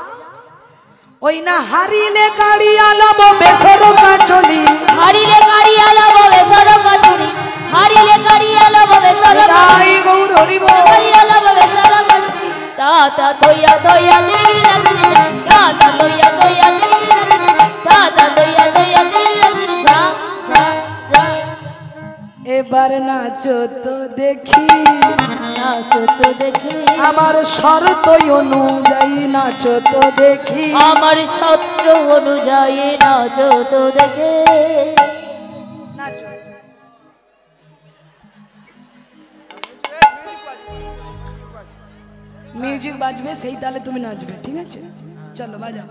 ওই না হারিলে কাড়িয়া লব বেসর কাচলি, হারিলে কাড়িয়া লব বেসর কাচুরি, হারিলে কাড়িয়া লব বেসর গাই গৌর হরিব, কাড়িয়া লব বেসর কাচুরি। তা তা থইয়া থইয়া তিরিগিরি নাচিনি যা, তা তা থইয়া থইয়া তিরিগিরি নাচিনি যা, তা তা থইয়া থইয়া তিরিগিরি নাচিনি যা যা যা। এবার নাচো তো দেখি, নাচো তো দেখি, আমার শর্ত অনুযায়ী নাচো তো দেখি, আমার সত্র অনুযায়ী নাচো তো দেখে। নাচো। মিউজিক বাজবে, সেই তালে তুমি নাচবে, ঠিক আছে? চলো বাজাও।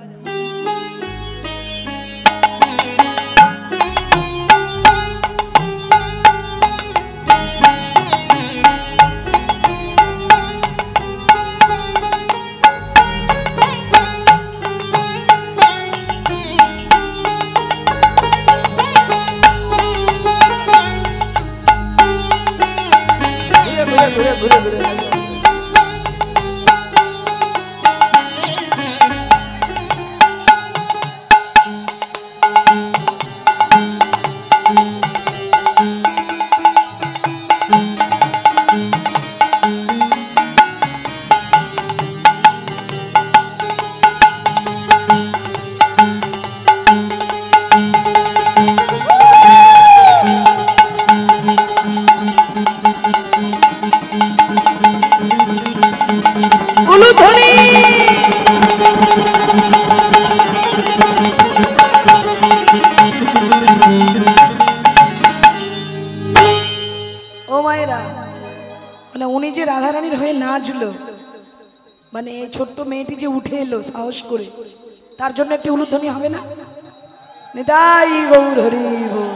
উনি যে রাধারানীর হয়ে নাচলো, মানে এই ছোট্ট মেয়েটি যে উঠে এলো সাহস করে, তার জন্য একটি উলুধ্বনি হবে না? নিতাই গৌর হরি বল।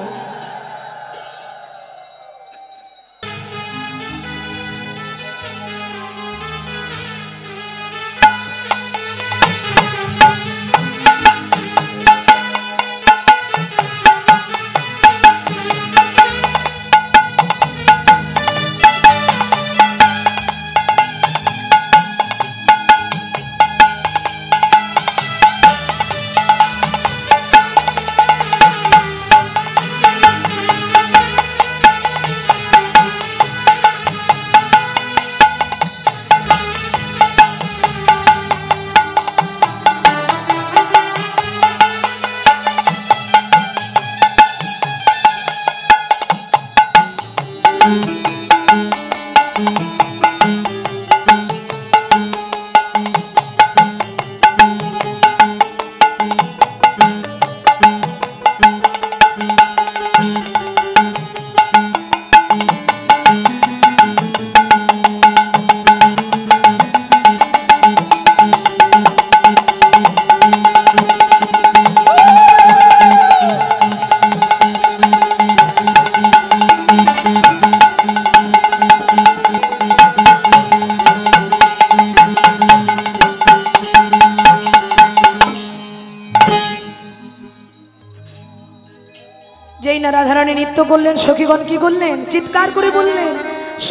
যেই না রাধারানী নৃত্য করলেন, সখীগণ কি করলেন? চিৎকার করে বললেন,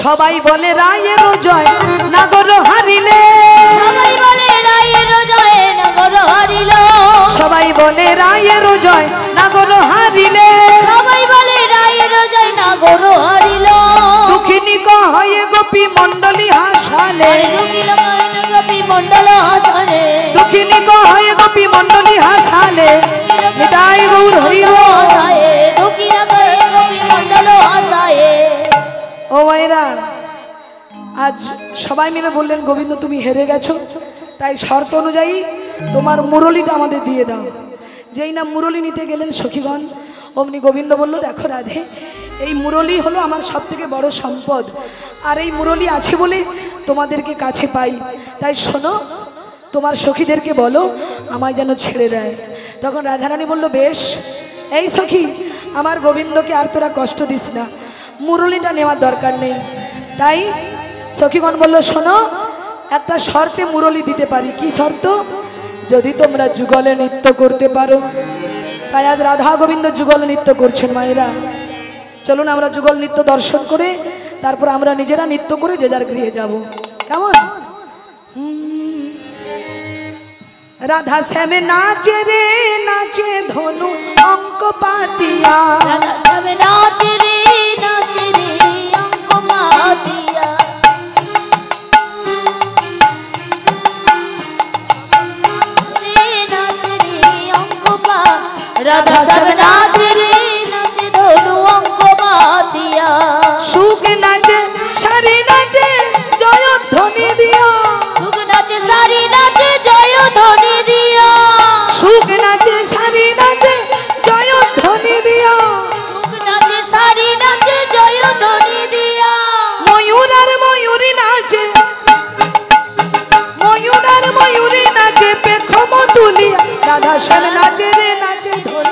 সবাই বলে রায়ের জয় নাগর হারিলে, সবাই বলে রায়ের জয় নাগর হারিল, সবাই বলে রায়ের জয় নাগর হারিলে, সবাই বলে রায়ের জয় নাগর হারিল। দুঃখিনী কয়ে গোপী মণ্ডলী হাসালে, রুকিল গায়ন গোপী মণ্ডল হাসরে, দুঃখিনী কয়ে গোপী মণ্ডলী হাসালে, নিতাই গৌর হরি বল। হাসায়ে রুকিল গায়ন গোপী মণ্ডল হাসায়ে। ও মায়েরা, আজ সবাই মিলে বললেন গোবিন্দ তুমি হেরে গেছো, তাই শর্ত অনুযায়ী তোমার মুরলিটা আমাদের দিয়ে দাও। যেই না মুরলি নিতে গেলেন সখীগণ, অমনি গোবিন্দ বলল, দেখো রাধে, এই মুরলি হলো আমার সব থেকে বড় সম্পদ, আর এই মুরলি আছে বলে তোমাদেরকে কাছে পাই। তাই শোনো, তোমার সখীদেরকে বলো আমায় যেন ছেড়ে দেয়। তখন রাধারানী বলল, বেশ, এই সখী, আমার গোবিন্দকে আর তোরা কষ্ট দিস না, মুরলিটা নেওয়ার দরকার নেই। তাই সখীগণ বলল, শোনো, একটা শর্তে মুরলি দিতে পারি। কি শর্ত? যদি তোমরা যুগলে নৃত্য করতে পারো। তাই আজ রাধা গোবিন্দ যুগল নৃত্য করছেন। মায়েরা চলুন আমরা যুগল নৃত্য দর্শন করে তারপর আমরা নিজেরা নৃত্য করে যে যার গৃহে যাব। কেমন? রাধা শ্যামে নাচে রে নাচে ধনু অঙ্ক পাতিয়া, রাধা শ্যামে নাচে রে অঙ্ক পাতিয়া, নাচে রে অঙ্ক পা, রাধা শ্যামে নাচে রে নাচে ধনু অঙ্ক পাতিয়া, সুখ নাচে সারি নাচে জয় ধ্বনি দিয়া, সুখ নাচে সারি নাচে জয় ধ্বনি দিয়া, সুখ নাচে সারি নাচে জয় ধ্বনি দিয়া, সুখ নাচে সারি নাচে জয় ধ্বনি দিয়া, ময়ূর আর ময়ূরী নাচে, ময়ূর আর ময়ূরী নাচে পেখম তুলিয়া, রাধা শ্যাম নাচে রে নাচে ধনু